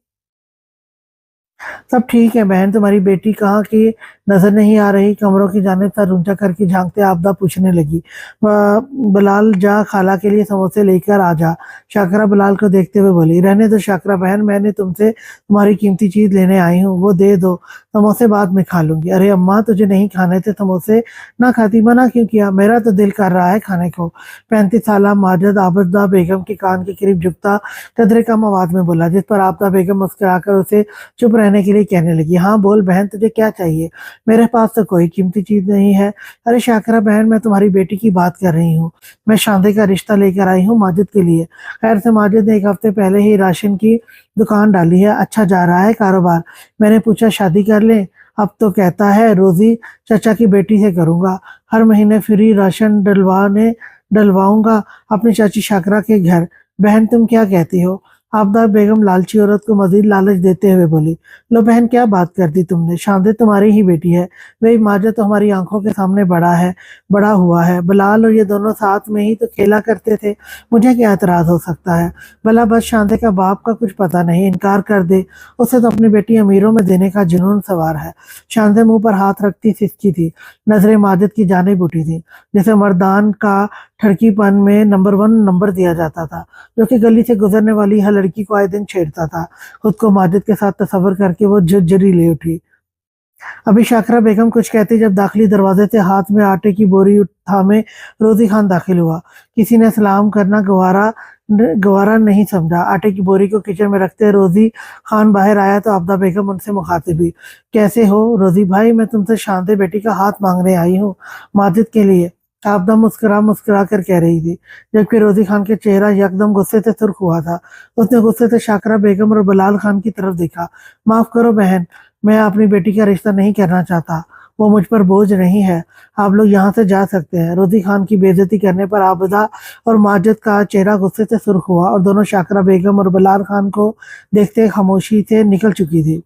सब ठीक है बहन, तुम्हारी बेटी कहाँ की नजर नहीं आ रही? कमरों की जानिब सर ऊंचा करके झांकते आपदा पूछने लगी। बलाल, जा खाला के लिए समोसे लेकर आ जा, शाकरा बलाल को देखते हुए बोली। रहने दो शाकरा बहन, मैंने तुमसे तुम्हारी कीमती चीज लेने आई हूँ, वो दे दो, समोसे बाद में खा लूंगी। अरे अम्मा, तुझे नहीं खाने थे समोसे? ना खाती, मना क्यों किया? मेरा तो दिल कर रहा है खाने को। 35 साल माजिद आबदा बेगम के कान के करीब झुकता कदरे कम आवाज में बोला, जिस पर आपदा बेगम मुस्कुराकर उसे चुप रहने के लिए कहने लगी। हाँ बोल बहन, तुझे क्या चाहिए? मेरे पास तो कोई कीमती चीज नहीं है। अरे शाकरा बहन, मैं तुम्हारी बेटी की बात कर रही हूँ। मैं शादी का रिश्ता लेकर आई हूँ माजिद के लिए। खैर से माजिद ने 1 हफ्ते पहले ही राशन की दुकान डाली है, अच्छा जा रहा है कारोबार। मैंने पूछा शादी कर ले, अब तो कहता है रोजी चाचा की बेटी से करूंगा, हर महीने फ्री राशन डलवाऊंगा अपनी चाची शाकरा के घर। बहन तुम क्या कहती हो? आबदा बेगम लालची औरत को मजीद लालच देते हुए बोली। लो बहन, क्या बात कर दी तुमने? शादी तुम्हारी ही बेटी है, वही माजा तो हमारी आंखों के सामने बड़ा हुआ है। बलाल और ये दोनों साथ में ही तो खेला करते थे, मुझे क्या एतराज हो सकता है? भला बस शांति का बाप का कुछ पता नहीं, इनकार कर दे, उसे तो अपनी बेटी अमीरों में देने का जुनून सवार है। शांति मुंह पर हाथ रखती सिसकी थी, नजरें माजिद की जानिब उठी थी, जैसे मर्दान का ठड़कीपन में नंबर 1 नंबर दिया जाता था, जो कि गली से गुजरने वाली हर लड़की को आए दिन छेड़ता था। खुद को माजिद के साथ तस्वर करके वो झुरझुरी ले उठी। अभी शाकरा बेगम कुछ कहती जब दाखिली दरवाजे से हाथ में आटे की बोरी थामे रोजी खान दाखिल हुआ। किसी ने सलाम करना गवारा नहीं समझा। आटे की बोरी को किचन में रखते रोजी खान बाहर आया तो आबदा बेगम उनसे मुखातिब हुई। कैसे हो रोजी भाई, मैं तुमसे शांति बेटी का हाथ मांगने आई हूँ माजिद के लिए, आबदा मुस्कुरा मुस्कुरा कर कह रही थी, जबकि रोजी खान के चेहरा यकदम गुस्से से सुर्ख हुआ था। उसने गुस्से से शाकरा बेगम और बलाल खान की तरफ देखा। माफ करो बहन, मैं अपनी बेटी का रिश्ता नहीं करना चाहता, वो मुझ पर बोझ नहीं है, आप लोग यहाँ से जा सकते हैं। रोजी खान की बेइज्जती करने पर आबदा और माजिद का चेहरा गुस्से से सुर्ख हुआ और दोनों शाकरा बेगम और बलाल खान को देखते खामोशी से निकल चुकी थी।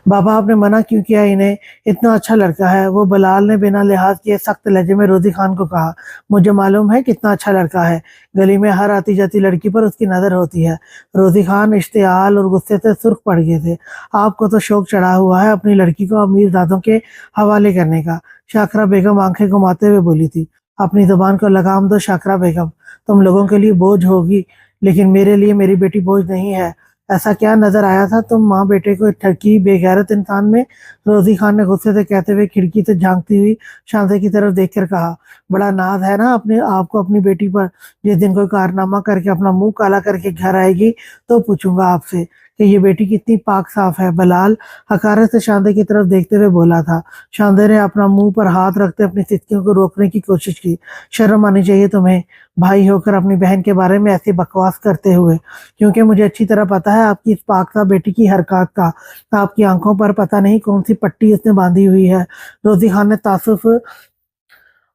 बाबा, आपने मना क्यों किया इन्हें? इतना अच्छा लड़का है, वो बलाल ने बिना लिहाज किए सख्त लहजे में रोजी खान को कहा। मुझे मालूम है कितना अच्छा लड़का है, गली में हर आती जाती लड़की पर उसकी नजर होती है। रोजी खान इश्तियाल और गुस्से से सुर्ख पड़ गए थे। आपको तो शौक चढ़ा हुआ है अपनी लड़की को अमीरजादों के हवाले करने का, शाकरा बेगम आंखें घुमाते हुए बोली थी। अपनी जुबान को लगाम दो शाकरा बेगम, तुम लोगों के लिए बोझ होगी, लेकिन मेरे लिए मेरी बेटी बोझ नहीं है। ऐसा क्या नजर आया था तुम माँ बेटे को ठगी बेगैरत इंसान में? रोजी खान ने गुस्से से कहते हुए खिड़की से झांकती हुई शांति की तरफ देखकर कहा। बड़ा नाज है ना अपने आपको अपनी बेटी पर, जिस दिन कोई कारनामा करके अपना मुंह काला करके घर आएगी तो पूछूंगा आपसे। کہ یہ بیٹی کتنی پاک صاف ہے۔ بلال حقارت سے شاندے کی طرف دیکھتے ہوئے بولا تھا۔ شاندے نے اپنا منہ پر ہاتھ رکھتے اپنی سسکیوں کو روکنے کی کوشش کی۔ شرم آنی چاہیے تمہیں، بھائی ہو کر اپنی بہن کے بارے میں ایسی بکواس کرتے ہوئے، کیونکہ مجھے اچھی طرح پتا ہے آپ کی اس پاک صاف بیٹی کی حرکات کا۔ آپ کی آنکھوں پر پتہ نہیں کون سی پٹی اس نے باندھی ہوئی ہے۔ روزی خان نے تعصب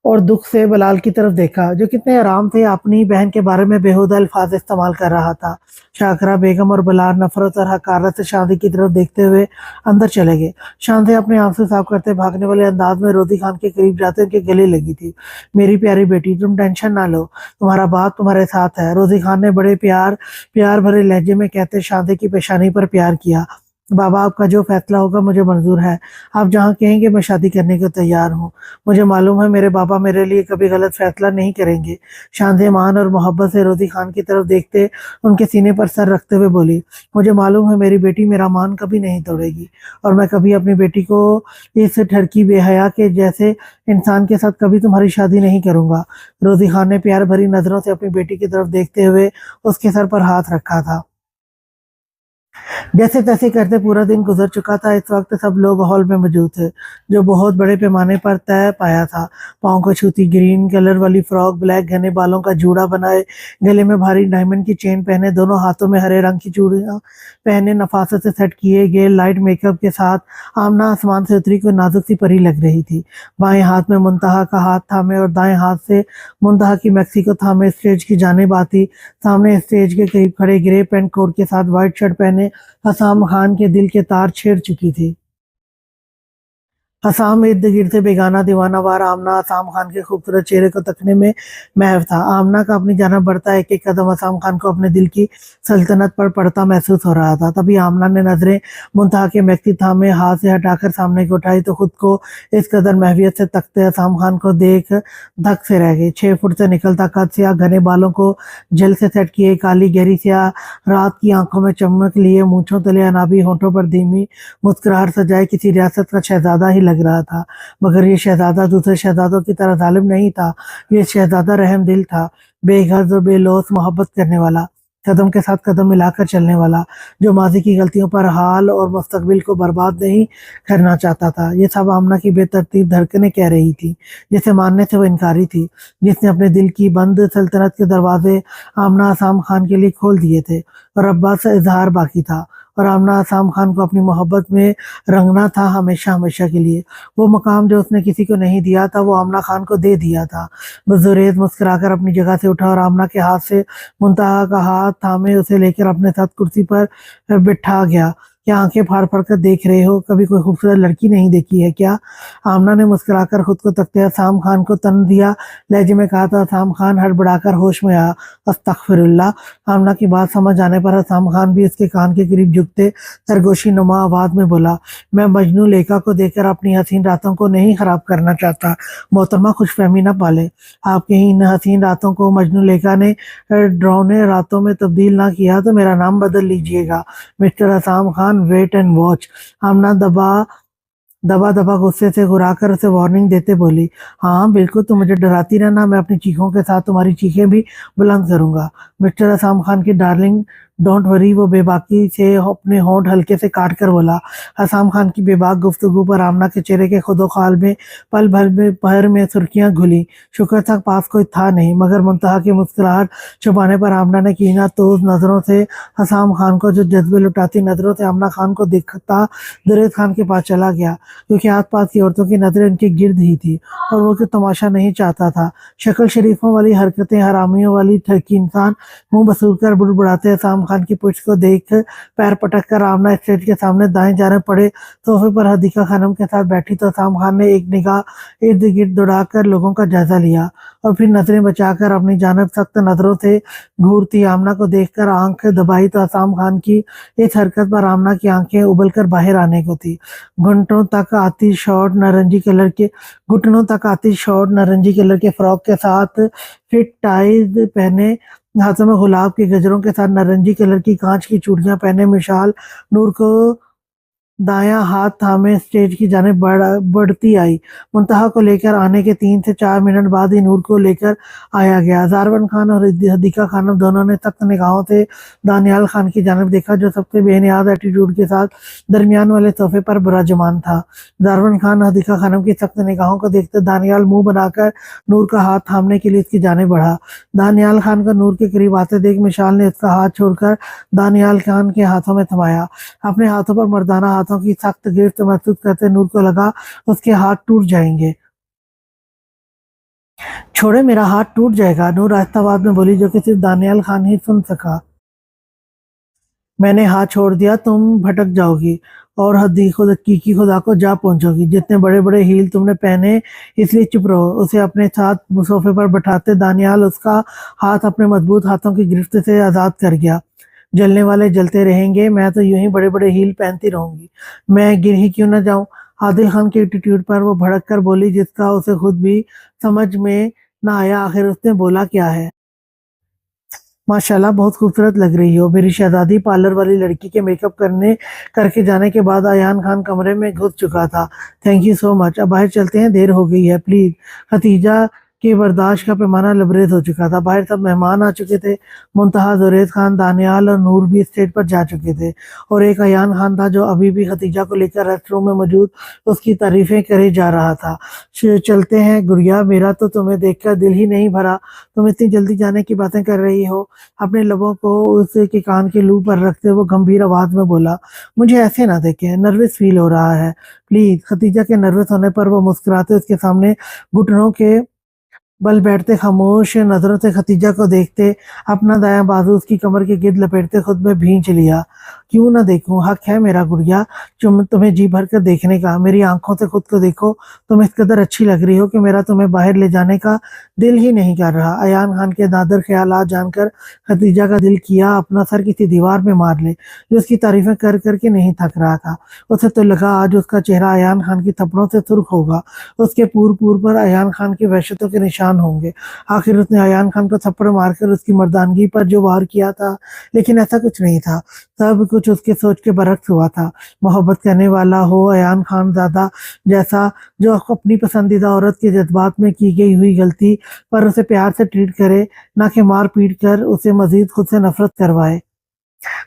اور دکھ سے بلال کی طرف دیکھا، جو کتنے آرام سے اپنی بہن کے بارے میں بےہودہ الفاظ استعمال کر رہا تھا۔ شاکرہ بیگم اور بلال نفرت اور حقارت سے شاندے کی طرف دیکھتے ہوئے اندر چلے گئے۔ شاندے اپنے آنسو صاف کرتے بھاگنے والے انداز میں روزی خان کے قریب جاتے ان کے گلے لگی تھی۔ میری پیاری بیٹی، تم ٹینشن نہ لو، تمہارا باپ تمہارے ساتھ ہے، روزی خان نے بڑے پیار بھرے لہجے میں کہتے شاندے کی پیشانی پر پیار کیا۔ بابا، آپ کا جو فیصلہ ہوگا مجھے منظور ہے، آپ جہاں کہیں گے میں شادی کرنے کو تیار ہوں۔ مجھے معلوم ہے میرے بابا میرے لیے کبھی غلط فیصلہ نہیں کریں گے۔ شاندے مان اور محبت سے روزی خان کی طرف دیکھتے ان کے سینے پر سر رکھتے ہوئے بولی، مجھے معلوم ہے میری بیٹی میرا مان کبھی نہیں توڑے گی، اور میں کبھی اپنی بیٹی کو اس ٹھرکی بے حیا کے جیسے انسان کے ساتھ کبھی تمہاری شادی نہیں کروں گا۔ روزی خان نے پیار بھری نظروں سے اپنی بیٹی کی طرف دیکھتے ہوئے اس کے سر پر ہاتھ رکھا تھا۔ جیسے تیسے کرتے پورا دن گزر چکا تھا۔ اس وقت سب لوگ ہال میں موجود تھے، جو بہت بڑے پیمانے پر طے پایا تھا۔ پاؤں کو چھوتی گرین کلر والی فراک، بلیک گھنے بالوں کا جوڑا بنائے، گلے میں بھاری ڈائمنڈ کی چین پہنے، دونوں ہاتھوں میں ہرے رنگ کی چوڑیاں پہنے، نفاست سے سیٹ کیے گئے لائٹ میک اپ کے ساتھ آمنہ آسمان سے اتری کوئی نازک سی پری لگ رہی تھی۔ بائیں ہاتھ میں منتہا کا ہاتھ تھامے اور دائیں ہاتھ سے منتہا کی میکسی کو تھامے اسٹیج کی جانب آتی، سامنے اسٹیج کے قریب کھڑے گرے پینٹ کوٹ کے ساتھ وائٹ شرٹ پہنے حسام خان کے دل کے تار چھیڑ چکی تھی۔ حسام ارد گرد سے بیگانہ دیوانہ وار آمنہ حسام خان کے خوبصورت چہرے کو تکنے میں محو تھا۔ آمنہ کا اپنی جانب بڑھتا ایک ایک قدم حسام خان کو اپنے دل کی سلطنت پر پڑتا محسوس ہو رہا تھا۔ تبھی آمنہ نے نظریں منتہا کے میکسی تھامے ہاتھ سے ہٹا کر سامنے کو اٹھائی تو خود کو اس قدر محویت سے تکتے حسام خان کو دیکھ دھک سے رہ گئی۔ 6 فٹ سے نکلتا قد، سیاہ گھنے بالوں کو جل سے سیٹ کیے، کالی گہری سیاہ رات کی آنکھوں میں چمک لیے، مونچھوں تلے انابی ہونٹوں پر دھیمی مسکراہٹ سجائے کسی ریاست کا شہزادہ ہی لگ رہا تھا، مگر یہ شہزادہ دوسرے شہزادوں کی طرح ظالم نہیں تھا۔ یہ شہزادہ رحم دل تھا، بے غرض و بے لوث محبت کرنے والا، قدم کے ساتھ قدم ملا کر چلنے والا، جو ماضی کی غلطیوں پر حال اور مستقبل کو برباد نہیں کرنا چاہتا تھا۔ یہ سب آمنہ کی بے ترتیب دھڑکنیں کہہ رہی تھی، جسے ماننے سے وہ انکاری تھی، جس نے اپنے دل کی بند سلطنت کے دروازے آمنہ حسام خان کے لیے کھول دیے تھے، اور اب بس اظہار باقی تھا، اور آمنہ حسام خان کو اپنی محبت میں رنگنا تھا ہمیشہ ہمیشہ کے لیے۔ وہ مقام جو اس نے کسی کو نہیں دیا تھا، وہ آمنہ خان کو دے دیا تھا۔ بزوریز مسکرا کر اپنی جگہ سے اٹھا اور آمنہ کے ہاتھ سے منتہا کا ہاتھ تھامے اسے لے کر اپنے ساتھ کرسی پر بٹھا گیا۔ کیا آنکھیں پھاڑ پھاڑ کر دیکھ رہے ہو؟ کبھی کوئی خوبصورت لڑکی نہیں دیکھی ہے کیا؟ آمنہ نے مسکرا کر خود کو تکتے حسام خان کو تن دیا لہجے میں کہا تھا۔ حسام خان ہڑبڑا کر ہوش میں آیا۔ استغفر اللہ! آمنہ کی بات سمجھ آنے پر حسام خان بھی اس کے کان کے قریب جھکتے سرگوشی نما آواز میں بولا، میں مجنوں لیکا کو دیکھ کر اپنی حسین راتوں کو نہیں خراب کرنا چاہتا۔ محترمہ خوش فہمی نہ پالے، آپ کی ان حسین راتوں کو مجنوں لیکا نے ڈراؤنے راتوں میں تبدیل نہ کیا تو میرا نام بدل لیجیے گا، mister Husam Khan, wait and watch. Amna دبا غصے سے گھرا کر اسے وارننگ دیتے بولی، ہاں بالکل، تم مجھے ڈراتی رہنا، میں اپنی چیخوں کے ساتھ تمہاری چیخیں بھی بلند کروں گا۔ مسٹر حسام خان کی ڈارلنگ ڈونٹ وری، وہ بے باکی سے اپنے ہونٹ ہلکے سے کاٹ کر بولا۔ حسام خان کی بے باک گفتگو پر آمنہ کے چہرے کے خد و خال میں پل بھر میں سرخیاں گھلی۔ شکر تھا پاس کوئی تھا نہیں، مگر منتہا کی مسکراہٹ چھپانے پر آمنہ نے کینہ توز نظروں سے حسام خان کو، جو جذبے لٹاتی نظروں سے آمنہ خان کو دیکھتا دریز خان کے پاس چلا گیا، کیونکہ آس پاس کی عورتوں کی نظریں ان کے گرد ہی تھی، اور وہ کوئی تماشا نہیں چاہتا تھا۔ شکل شریفوں والی حرکتیں، حرامیوں والی ٹھرکی انسان، منہ بسور کر بڑبڑاتے حسام خان کی پشت کو دیکھ پیر پٹک کر آمنہ اسٹیج کے سامنے دائیں جانب پڑے صوفے پر حدیقہ خانم کے ساتھ بیٹھی تو حسام خان نے ایک نگاہ ارد گرد دوڑا کر لوگوں کا جائزہ لیا، اور پھر نظریں بچا کر اپنی جانب سخت نظروں سے گھورتی آمنہ کو دیکھ کر آنکھ دبائی تو حسام خان کی اس حرکت پر آمنہ کی آنکھیں ابل کر باہر آنے کو تھی۔ گھٹنوں تک آتی شارٹ نارنجی کلر کے فراک کے ساتھ فٹ ٹائز پہنے، ہاتھوں میں گلاب کے گجروں کے ساتھ نارنجی کلر کی کانچ کی چوڑیاں پہنے، مشال نور کو दायां हाथ थामे स्टेज की जानिब बढ़ती आई। मुंतहा को लेकर आने के 3 से 4 मिनट बाद ही नूर को लेकर आया गया। जारवन खान और हदीका खानम दोनों ने सख्त निगाहों से दानियाल खान की जानिब देखा, जो सबसे बेनियाज एटीट्यूड के साथ दरमियान वाले सोफे पर विराजमान था। जारवन खान हदीका खानम की सख्त निगाहों को देखते दानियाल मुंह बनाकर नूर का हाथ थामने के लिए उसकी जानिब बढ़ा। दानियाल खान को नूर के करीब आते देख मिशाल ने उसका हाथ छोड़कर दानियाल खान के हाथों में थमाया। अपने हाथों पर मर्दाना हाथों की सख्त गिरफ्त महसूस करते नूर को लगा उसके हाथ टूट जाएंगे। छोड़े, मेरा हाथ टूट जाएगा, नूर आहिस्ता आवाज में बोली, जो कि सिर्फ दानियाल खान ही सुन सका। मैंने हाथ छोड़ दिया, तुम भटक जाओगी और हदी खुदा को जा पहुंचोगी। जितने बड़े बड़े हील तुमने पहने, इसलिए चुप रहो। उसे अपने साथ सोफे पर बैठाते दानियाल उसका हाथ अपने मजबूत हाथों की गिरफ्त से आजाद कर गया। जलने वाले जलते रहेंगे, मैं तो यूं ही बड़े बड़े हील पहनती रहूंगी, मैं गिर ही क्यों ना जाऊं। आदिल खान के एटीट्यूड पर वो भड़क कर बोली, जिसका उसे खुद भी समझ में ना आया आखिर उसने बोला क्या है। माशाल्लाह, बहुत खूबसूरत लग रही हो मेरी शहजादी। पार्लर वाली लड़की के मेकअप करके जाने के बाद अयान खान कमरे में घुस चुका था। थैंक यू सो मच, अब बाहर चलते हैं, देर हो गई है प्लीज। खतीजा के बर्दाश्त का पैमाना लबरेज हो चुका था। बाहर सब मेहमान आ चुके थे। मुंतहा, जुरैद खान, दानियाल और नूर भी स्टेज पर जा चुके थे, और एक अयान खान था जो अभी भी खतीजा को लेकर रेस्ट रूम में मौजूद उसकी तारीफें करे जा रहा था। चलते हैं गुड़िया, मेरा तो तुम्हें देखकर दिल ही नहीं भरा, तुम इतनी जल्दी जाने की बातें कर रही हो। अपने लबों को उसके कान के लू पर रखते वो गंभीर आवाज में बोला, मुझे ऐसे ना देखें, नर्वस फील हो रहा है प्लीज। खतीजा के नर्वस होने पर वो मुस्कुराते उसके सामने घुटनों के बल बैठते खामोश नजरों से खतीजा को देखते, अपना दायां बाजू उसकी कमर के गिर्द लपेटते खुद में भींच लिया। क्यों ना देखूं, हक है मेरा गुड़िया तुम्हें जी भर कर देखने का। मेरी आंखों से खुद को देखो, तुम इस कदर अच्छी लग रही हो कि मेरा तुम्हें बाहर ले जाने का दिल ही नहीं कर रहा। अयान खान के नादर ख्यालात जानकर खतीजा का दिल किया अपना सर किसी दीवार में मार ले, जो उसकी तारीफें कर करके नहीं थक रहा था। उसे तो लगा आज उसका चेहरा अयान खान की थप्पड़ों से सुर्ख होगा, उसके पूर पर अयान खान की वहशतों के निशान होंगे। आखिर उसने अयान खान को थप्पड़ मारकर उसकी मर्दानगी पर जो वार किया था, लेकिन ऐसा कुछ नहीं था, सब कुछ उसके सोच के बरक्स हुआ था। मोहब्बत करने वाला हो अयान खान ज़्यादा जैसा, जो अपनी पसंदीदा औरत के जज्बात में की गई हुई गलती पर उसे प्यार से ट्रीट करे, ना कि मार पीट कर उसे मजीद खुद से नफरत करवाए।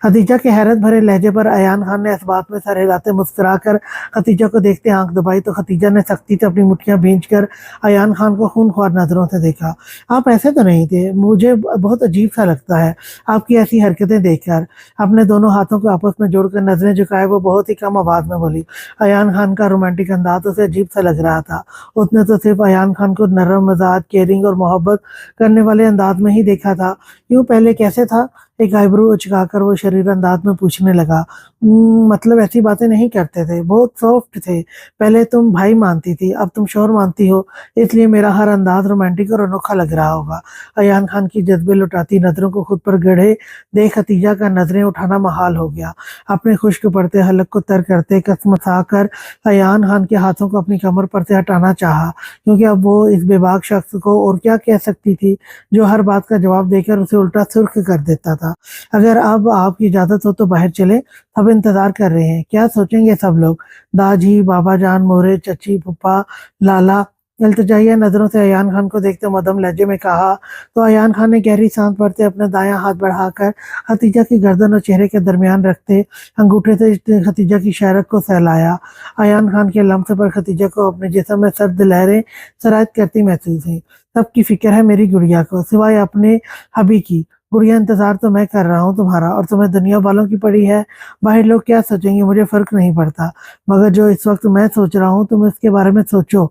खदीजा के हैरत भरे लहजे पर अयान खान ने इस बात में सर हिलाते मुस्कुराकर खदीजा को देखते आंख दबाई, तो खदीजा ने सख्ती से अपनी मुट्ठियां भींचकर अयान खान को खूनख्वार नजरों से देखा। आप ऐसे तो नहीं थे, मुझे बहुत अजीब सा लगता है आपकी ऐसी हरकतें देखकर। अपने दोनों हाथों को आपस में जोड़कर नजरें झुकाए वो बहुत ही कम आवाज में बोली। अयान खान का रोमांटिक अंदाज उसे अजीब सा लग रहा था। उसने तो सिर्फ अयान खान को नरम मिजाज, केयरिंग और मोहब्बत करने वाले अंदाज में ही देखा था। यूं पहले कैसे था? एक आईब्रो उचकाकर वो शरीर अंदाज में पूछने लगा। मतलब ऐसी बातें नहीं करते थे, बहुत सॉफ्ट थे। पहले तुम भाई मानती थी, अब तुम शोहर मानती हो, इसलिए मेरा हर अंदाज रोमांटिक और अनोखा लग रहा होगा। अयान खान की जज्बे लुटाती नजरों को खुद पर गढ़े देख खतीजा का नजरें उठाना महाल हो गया। अपने खुश्क पड़ते हलक को तर करते कसमसा कर अयान खान के हाथों को अपनी कमर पर से हटाना चाहा, क्योंकि अब वो इस बेबाक शख्स को और क्या कह सकती थी जो हर बात का जवाब देकर उसे उल्टा सुर्ख कर देता था। अगर अब आपकी इजाजत हो तो बाहर चले, सब इंतजार कर रहे हैं, क्या सोचेंगे सब लोग। दाजी, बाबा जान, मोरे, चची, पप्पा, लाला इल्तिजाइया नजरों से अयान खान को देखते मदम लहजे में कहा, तो अयान खान ने गहरी सांस भरते अपना दायां हाथ बढ़ाकर खतीजा की गर्दन और चेहरे के दरमियान रखते अंगूठे से खतीजा की शायरत को सहलाया। अयान खान के लम्स पर खतीजा को अपने जिस्म में सर्द लहरें सरायत करती महसूस हुई। सबकी फिक्र है मेरी गुड़िया को, सिवाय अपने हबी की। गुड़िया, इंतजार तो मैं कर रहा हूँ तुम्हारा, और तुम्हें दुनिया वालों की पड़ी है। बाहर लोग क्या सोचेंगे मुझे फर्क नहीं पड़ता, मगर जो इस वक्त मैं सोच रहा हूँ तुम इसके बारे में सोचो।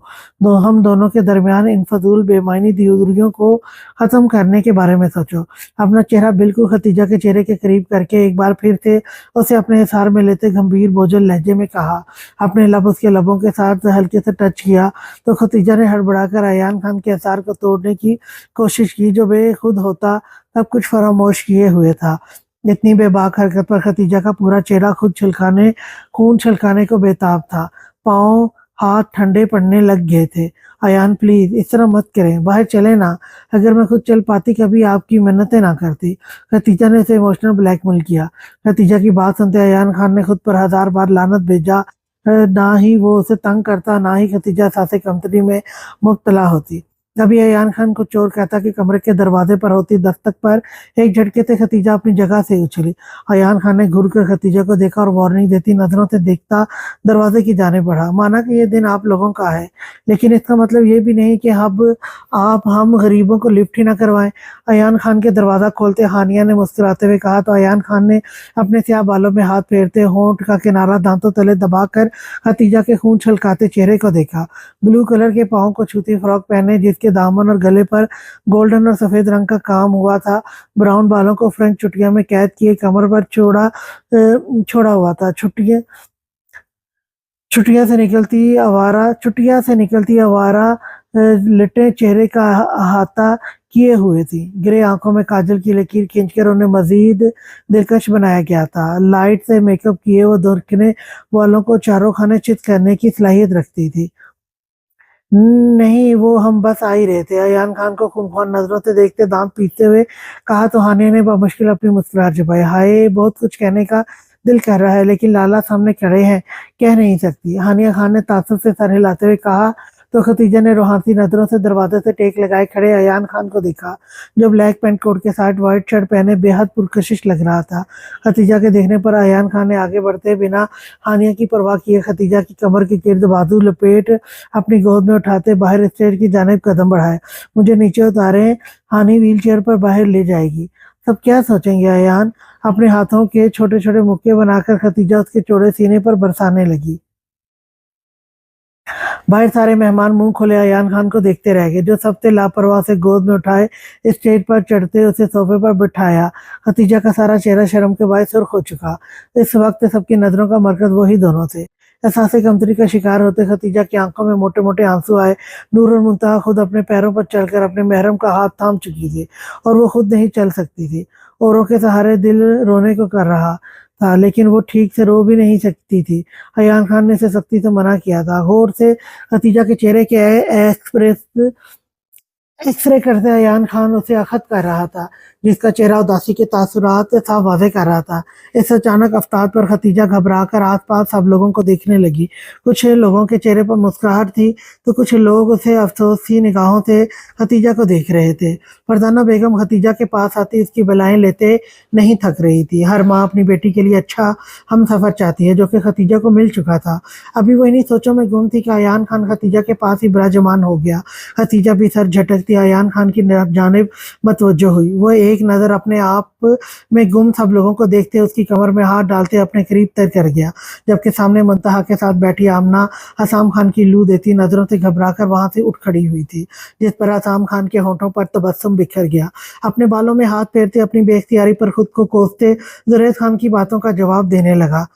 हम दोनों के दरमियान इन फजूल बेमानी दूरियों को खत्म करने के बारे में सोचो। अपना चेहरा बिल्कुल खतीजा के चेहरे के करीब करके एक बार फिर से उसे अपने हिसार में लेते गंभीर बोझल लहजे में कहा। अपने लब उसके लबों के साथ हल्के से टच किया, तो खतीजा ने हड़बड़ाकर अयान खान के हिसार को तोड़ने की कोशिश की, जो बेखुद होता सब कुछ फरामोश किए हुए था। इतनी बेबाक हरकत पर खतीजा का पूरा चेहरा खून छलकाने को बेताब था। पाँव हाथ ठंडे पड़ने लग गए थे अयान प्लीज इस तरह मत करें, बाहर चले ना, अगर मैं खुद चल पाती कभी आपकी मिन्नतें ना करती। खतीजा ने उसे इमोशनल ब्लैकमेल किया। खतीजा की बात सुनते अयान खान ने खुद पर 1000 बार लानत भेजा। ना ही वो उसे तंग करता, ना ही खतीजा सासे कंपनी में मुब्तला होती। तभी अयान खान को चोर कहता कि कमरे के दरवाजे पर होती दस्तक पर एक झटके से खतीजा अपनी जगह से उछली। अयान खान ने घूर कर खतीजा को देखा और वार्निंग देती नजरों से देखता दरवाजे की जाने बढ़ा। माना कि ये दिन आप लोगों का है, लेकिन इसका मतलब ये भी नहीं कि अब आप हम गरीबों को लिफ्ट ही ना करवाएं। अयान खान के दरवाजा खोलते हानिया ने मुस्कुराते हुए कहा तो अयान खान ने अपने स्याह बालों में हाथ फेरते होंठ का किनारा दांतों तले दबाकर खतीजा के खून छलकाते चेहरे को देखा। ब्लू कलर के पाँव को छूती फ्रॉक पहने जिसके दामन और गले पर गोल्डन और सफेद रंग का काम हुआ था, ब्राउन बालों को फ्रेंच चुटिया में कैद किए कमर पर छोड़ा हुआ था। चुटिया से निकलती आवारा लिटे चेहरे का अहाता किए हुए थी। ग्रे आंखों में काजल की लकीर खींचकर उन्हें मजीद दिलकश बनाया गया था। लाइट से मेकअप किए वो दुर्खने वालों को चारों खाने चित करने की सलाहियत रखती थी। नहीं, वो हम बस आ ही रहे थे। अयान खान को खूंखार नजरों से देखते दांत पीसते हुए कहा तो हानिया ने बमुश्किल अपनी मुस्कुराहट छुपाई। हाय, बहुत कुछ कहने का दिल कर रहा है, लेकिन लाला सामने खड़े हैं, कह नहीं सकती। हानिया खान ने तासुब से सर हिलाते हुए कहा तो खतीजा ने रूहानी नजरों से दरवाजे से टेक लगाए खड़े अयान खान को देखा, जो ब्लैक पैंट कोट के साथ व्हाइट शर्ट पहने बेहद पुरकशिश लग रहा था। खतीजा के देखने पर अयान खान ने आगे बढ़ते बिना हानिया की परवाह किए खतीजा की कमर के गिर्द बाजू लपेट अपनी गोद में उठाते बाहर स्टेज की जानिब कदम बढ़ाए। मुझे नीचे उतारे, हानि व्हील चेयर पर बाहर ले जाएगी। सब क्या सोचेंगे अयान? अपने हाथों के छोटे छोटे मुक्के बनाकर खतीजा उसके चौड़े सीने पर बरसाने लगी। बाहर सारे मेहमान मुंह खोले अयान खान को देखते रह गए, जो सबसे लापरवाह से गोद में उठाए स्टेज पर चढ़ते उसे सोफे पर बिठाया। खतीजा का सारा चेहरा शर्म के बायस सुर्ख हो चुका। इस वक्त सबकी नजरों का मरकज वही दोनों थे। एहसास कमतरी का शिकार होते खतीजा की आंखों में मोटे मोटे आंसू आए। नूर और मुंतहा खुद अपने पैरों पर चलकर अपने महरम का हाथ थाम चुकी थी और वो खुद नहीं चल सकती थी। औरों के सहारे दिल रोने को कर रहा था, लेकिन वो ठीक से रो भी नहीं सकती थी। अयान खान ने इसे सख्ती से मना किया था। गौर से खतीजा के चेहरे के एक्सरे करते अयान खान उसे अखत कर रहा था, जिसका चेहरा उदासी के तासुरात साफ वाज़ेह कर रहा था। इस अचानक अफ्तार पर खतीजा घबरा कर आसपास सब लोगों को देखने लगी। कुछ लोगों के चेहरे पर मुस्कुराहट थी तो कुछ लोग उसे अफसोसी निगाहों से खतीजा को देख रहे थे। फरजाना बेगम खतीजा के पास आती इसकी बलाएं लेते नहीं थक रही थी। हर माँ अपनी बेटी के लिए अच्छा हम सफर चाहती है, जो कि खतीजा को मिल चुका था। अभी वो इन्हीं सोचों में गुम थी कि अयान खान खतीजा के पास ही बिराजमान हो गया। खतीजा भी सर झटकती अयान खान की जानिब मतवज्जो हुई। वो एक नज़र अपने आप में गुम सब लोगों को देखते उसकी कमर में हाथ डालते अपने करीब तक कर गया, जबकि सामने मुंतहा के साथ बैठी आमना हसाम खान की लू देती नजरों से घबराकर वहां से उठ खड़ी हुई थी, जिस पर हसाम खान के होठों पर तबस्सुम बिखर गया। अपने बालों में हाथ फेरते अपनी बेख्तियारी पर खुद को कोसते जुरैद खान की बातों का जवाब देने लगा।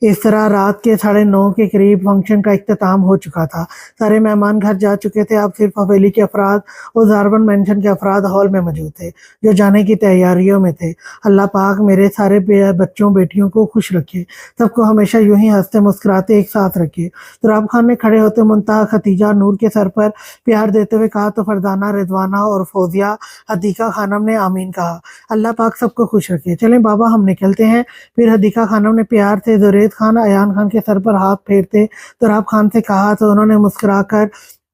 इस तरह रात के 9:30 के करीब फंक्शन का इख्तिताम हो चुका था। सारे मेहमान घर जा चुके थे। अब सिर्फ हवेली के अफराद और जारवन मेंशन के अफराद हॉल में मौजूद थे, जो जाने की तैयारियों में थे। अल्लाह पाक मेरे सारे बच्चों बेटियों को खुश रखे, सबको हमेशा यूं ही हंसते मुस्कुराते एक साथ रखे। तुराब खान ने खड़े होते मुंतहा खतीजा नूर के सर पर प्यार देते हुए कहा तो फरजाना रिजवाना और फौजिया हदीका खानम ने आमीन कहा। अल्लाह पाक सबको खुश रखे। चलें बाबा, हम निकलते हैं। फिर हदीका खानम ने प्यार से जुरैद खान अयान खान के सर पर हाथ फेरते तुराब खान से कहा तो उन्होंने मुस्कुराकर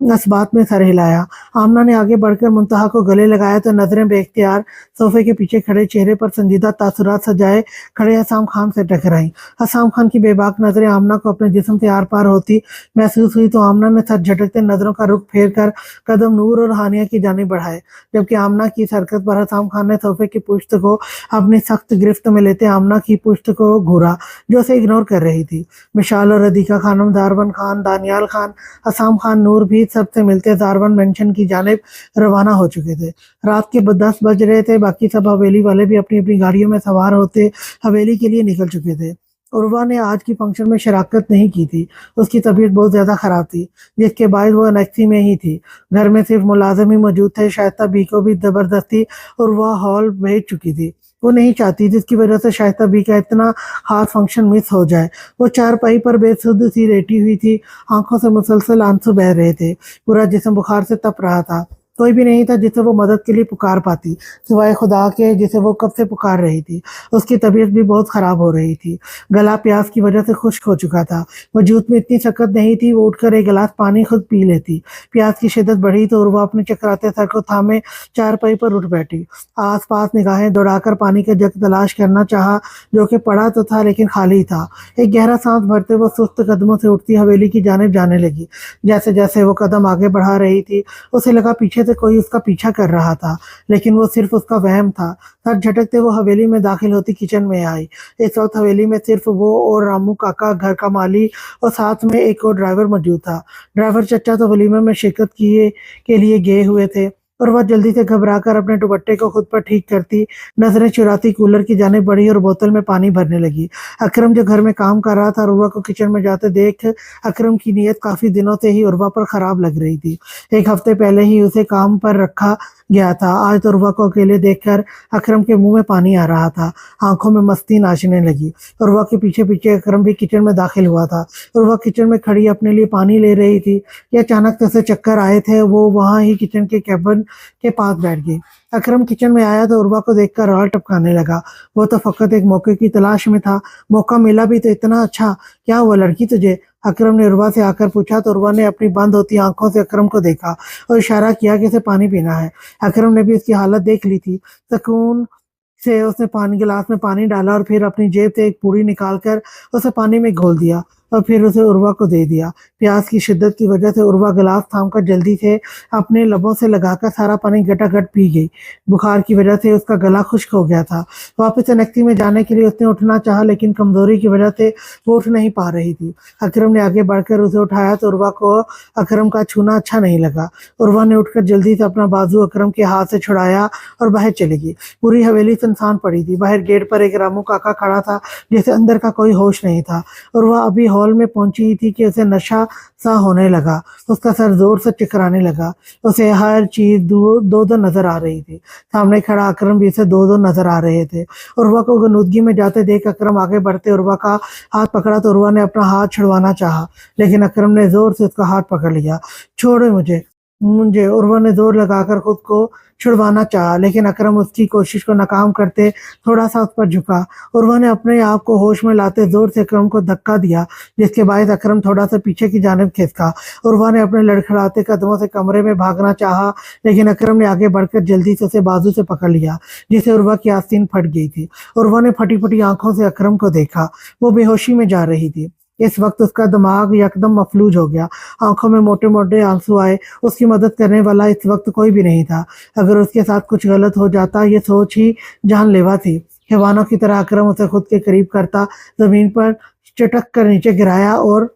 इस बात में सर हिलाया। आमना ने आगे बढ़कर मुंतहा को गले लगाया तो नजरें बेख्तियार सोफे के पीछे खड़े चेहरे पर संजीदा तासुरात सजाए खड़े हसाम खान से टकराई। हसाम खान की बेबाक नजरें आमना को अपने जिस्म से आर पार होती महसूस हुई तो आमना ने सर झटकते नजरों का रुख फेर कर कदम नूर और हानिया की जानिब बढ़ाए, जबकि आमना की इस हरकत पर हसाम खान ने सोफे की पुश्त को अपनी सख्त गिरफ्त में लेते आमना की पुश्त को घूरा, जो उसे इग्नोर कर रही थी। मिशाल और हदीका खानम, दारवन खान, दानियाल खान, हसाम खान, नूर भी सबसे मिलते दारवन मेंशन की जानिब रवाना हो चुके थे। रात के 10 बज रहे थे। बाकी सब हवेली वाले भी अपनी अपनी गाड़ियों में सवार होते हवेली के लिए निकल चुके थे। उर्वा ने आज की फंक्शन में शिरकत नहीं की थी। उसकी तबीयत बहुत ज्यादा खराब थी, जिसके बाद वो अनेक्सी में ही थी। घर में सिर्फ मुलाजिम ही मौजूद थे। शायस्ता बी को भी जबरदस्ती उर्वा हॉल भेज चुकी थी। वो नहीं चाहती, जिसकी वजह से शाइस्ता बी का इतना खास फंक्शन मिस हो जाए। वो चारपाई पर बेसुध सी लेटी हुई थी, आंखों से मुसलसल आंसू बह रहे थे, पूरा जिस्म बुखार से तप रहा था। कोई भी नहीं था जिसे वो मदद के लिए पुकार पाती, सिवाय खुदा के जिसे वो कब से पुकार रही थी। उसकी तबीयत भी बहुत खराब हो रही थी, गला प्यास की वजह से खुश्क हो चुका था। वजूद में इतनी सकत नहीं थी, वो उठकर एक गिलास पानी खुद पी लेती। प्यास की शिद्दत बढ़ी तो उर्वा अपने चकराते सर को थामे चारपाई पर उठ बैठी। आस पास निगाहें दौड़ाकर पानी का जग तलाश करना चाहा, जो कि पड़ा तो था लेकिन खाली था। एक गहरा सांस भरते वो सुस्त कदमों से उठती हवेली की जानिब जाने लगी। जैसे जैसे वो कदम आगे बढ़ा रही थी, उसे लगा पीछे से कोई उसका पीछा कर रहा था, लेकिन वो सिर्फ उसका वहम था। सर झटकते वो हवेली में दाखिल होती किचन में आई। इस वक्त हवेली में सिर्फ वो और रामू काका, घर का माली, और साथ में एक और ड्राइवर मौजूद था। ड्राइवर चचा तो वलीमे में शिरकत किए के लिए गए हुए थे, और वह जल्दी से घबराकर अपने दुपट्टे को खुद पर ठीक करती नजरें चुराती कूलर की जानिब बढ़ी और बोतल में पानी भरने लगी। अकरम जो घर में काम कर रहा था, उर्वा को किचन में जाते देख अकरम की नीयत काफी दिनों से ही उर्वा पर खराब लग रही थी। एक हफ्ते पहले ही उसे काम पर रखा गया था, आज तो उर्वा को अकेले देखकर अकरम के मुंह में पानी आ रहा था, आंखों में मस्ती नाचने लगी। उर्वा के पीछे पीछे अकरम भी किचन में दाखिल हुआ था। उर्वा किचन में खड़ी अपने लिए पानी ले रही थी कि अचानक से उसे चक्कर आए थे। वो वहां ही किचन के कैबिन के पास बैठ गई। अकरम किचन में आया तो उर्वा को देखकर राल टपकाने लगा। वो तो फकत एक मौके की तलाश में था, मौका मिला भी तो इतना अच्छा। क्या हुआ लड़की तुझे? अकरम ने उर्वा से आकर पूछा तो उर्वा ने अपनी बंद होती आंखों से अकरम को देखा और इशारा किया कि इसे पानी पीना है। अकरम ने भी उसकी हालत देख ली थी। सुकून से उसने पानी गिलास में पानी डाला और फिर अपनी जेब से एक पूड़ी निकालकर उसे पानी में घोल दिया और फिर उसे उर्वा को दे दिया। प्यास की शिद्दत की वजह से उर्वा गिलास थामकर जल्दी से अपने लबों से लगाकर सारा पानी गटागट पी गई। बुखार की वजह से उसका गला खुश्क हो गया था। वापस अनक्ती में जाने के लिए उसने उठना चाहा, लेकिन कमजोरी की वजह से वो उठ नहीं पा रही थी। अकरम ने आगे बढ़कर उसे उठाया तो उर्वा को अकरम का छूना अच्छा नहीं लगा। उर्वा ने उठकर जल्दी से अपना बाजू अकरम के हाथ से छुड़ाया और बाहर चली गई। पूरी हवेली सुनसान पड़ी थी। बाहर गेट पर एक रामू काका खड़ा था, जैसे अंदर का कोई होश नहीं था। उर्वा अभी हॉल में पहुंची ही थी कि उसे नशा सा होने लगा। उसका सर जोर से चकराने लगा। उसे हर चीज दो दो नजर आ रही थी। सामने खड़ा अकरम भी उसे दो दो नजर आ रहे थे। उर्वा को गनुदगी में जाते देख अकरम आगे बढ़ते उर्वा का हाथ पकड़ा तो उर्वा ने अपना हाथ छुड़वाना चाहा, लेकिन अकरम ने जोर से उसका हाथ पकड़ लिया। छोड़ो मुझे मुझे उर्वा ने जोर लगाकर खुद को छुड़वाना चाहा, लेकिन अकरम उसकी कोशिश को नाकाम करते थोड़ा सा उस पर झुका। उर्वा ने अपने आप को होश में लाते जोर से अकरम को धक्का दिया, जिसके बाद अकरम थोड़ा सा पीछे की जानिब खिसका। उर्वा ने अपने लड़खड़ाते कदमों से कमरे में भागना चाहा, लेकिन अकरम ने आगे बढ़कर जल्दी से उसे बाजू से पकड़ लिया, जिससे उर्वा की आस्तीन फट गई थी। उर्वा ने फटी फटी आंखों से अकरम को देखा। वो बेहोशी में जा रही थी। इस वक्त उसका दिमाग यकदम मफलूज हो गया। आंखों में मोटे मोटे आंसू आए। उसकी मदद करने वाला इस वक्त कोई भी नहीं था। अगर उसके साथ कुछ गलत हो जाता, ये सोच ही जानलेवा थी। हैवानों की तरह अकरम उसे खुद के करीब करता, जमीन पर चटक कर नीचे गिराया और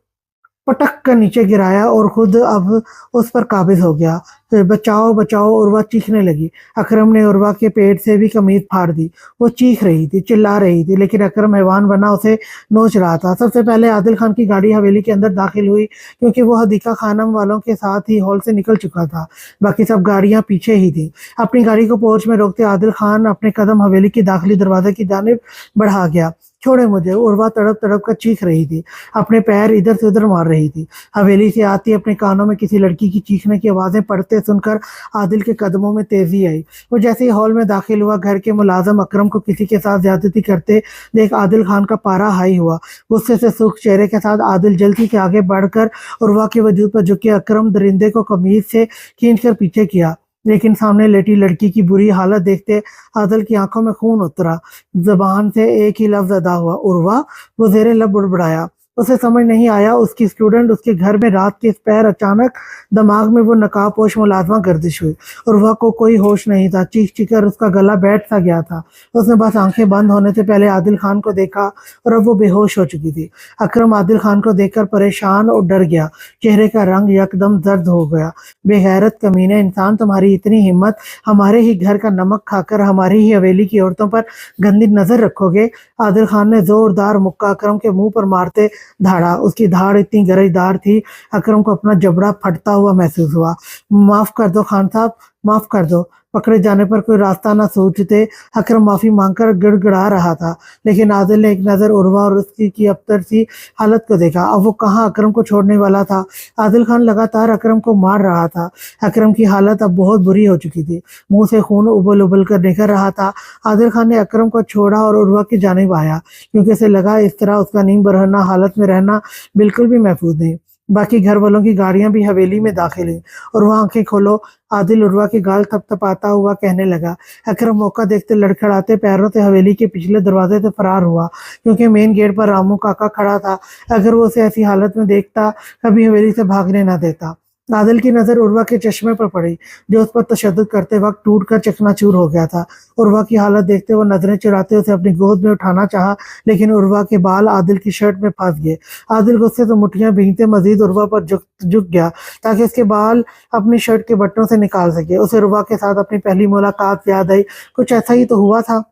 पटक कर नीचे गिराया और खुद अब उस पर काबिज हो गया। फिर बचाओ बचाओ उर्वा चीखने लगी। अकरम ने उर्वा के पेट से भी कमीज फाड़ दी। वो चीख रही थी, चिल्ला रही थी, लेकिन अकरम हैवान बना उसे नोच रहा था। सबसे पहले आदिल खान की गाड़ी हवेली के अंदर दाखिल हुई, क्योंकि वो हदीका खानम वालों के साथ ही हॉल से निकल चुका था। बाकी सब गाड़ियां पीछे ही थी। अपनी गाड़ी को पोर्च में रोकते आदिल खान अपने कदम हवेली की दाखिली दरवाजे की जानिब बढ़ा गया। छोड़े मुझे, उर्वा तड़प तड़प कर चीख रही थी, अपने पैर इधर से उधर मार रही थी। हवेली से आती अपने कानों में किसी लड़की की चीखने की आवाजें पड़ते सुनकर आदिल के कदमों में तेजी आई। वो जैसे ही हॉल में दाखिल हुआ, घर के मुलाजम अकरम को किसी के साथ ज्यादती करते देख आदिल खान का पारा हाई हुआ। गुस्से से सूख चेहरे के साथ आदिल जल्दी से आगे बढ़कर उर्वा के वजूद पर झुके अकरम दरिंदे को कमीज से खींचकर पीछे किया, लेकिन सामने लेटी लड़की की बुरी हालत देखते आदिल की आंखों में खून उतरा। जबान से एक ही लफ्ज अदा हुआ, उर्वा। वो जेरे लब बुड़बुड़ाया। उसे समझ नहीं आया उसकी स्टूडेंट उसके घर में रात के इस पैर अचानक दिमाग में वो नकाबपोश मुलाजमा गर्दिश हुई। उर्वा को कोई होश नहीं था। चीख चीख कर उसका गला बैठ सा गया था। उसने बस आंखें बंद होने से पहले आदिल खान को देखा और अब वो बेहोश हो चुकी थी। अकरम आदिल खान को देखकर परेशान और डर गया। चेहरे का रंग यकदम जर्द हो गया। बेगैरत कमीने इंसान, तुम्हारी इतनी हिम्मत, हमारे ही घर का नमक खाकर हमारी ही हवेली की औरतों पर गंदी नजर रखोगे? आदिल खान ने जोरदार मुक्का अकरम के मुंह पर मारते धाड़ा। उसकी धाड़ इतनी गरजदार थी, अकरम को अपना जबड़ा फटता हुआ महसूस हुआ। माफ कर दो खान साहब, माफ कर दो। पकड़े जाने पर कोई रास्ता न सूझते अकरम माफी मांगकर गिड़गिड़ा रहा था, लेकिन आदिल ने एक नज़र उर्वा और उसकी की अबतर सी हालत को देखा। अब वो कहाँ अकरम को छोड़ने वाला था। आदिल खान लगातार अकरम को मार रहा था। अकरम की हालत अब बहुत बुरी हो चुकी थी, मुंह से खून उबल उबल कर निकल रहा था। आदिल खान ने अकरम को छोड़ा और उर्वा की जानिब आया, क्योंकि उसे लगा इस तरह उसका नींद बरहना हालत में रहना बिल्कुल भी महफूज नहीं। बाकी घर वालों की गाड़ियां भी हवेली में दाखिल हुई और वहां आंखें खोलो आदिल उर्वा की गाल थपथपाता हुआ कहने लगा। अकरम मौका देखते लड़खड़ाते पैरों से हवेली के पिछले दरवाजे से फरार हुआ, क्योंकि मेन गेट पर रामू काका खड़ा था। अगर वो उसे ऐसी हालत में देखता कभी हवेली से भागने ना देता। आदिल की नजर उर्वा के चश्मे पर पड़ी, जो उस पर तशद्दुद करते वक्त टूट कर चकनाचूर हो गया था। उर्वा की हालत देखते वो नजरें चुराते उसे अपनी गोद में उठाना चाहा, लेकिन उर्वा के बाल आदिल की शर्ट में फंस गए। आदिल गुस्से से मुठ्ठियां भींचते मजीद उर्वा पर झुक गया, ताकि उसके बाल अपनी शर्ट के बटनों से निकाल सके। उसे उर्वा के साथ अपनी पहली मुलाकात याद आई। कुछ ऐसा ही तो हुआ था।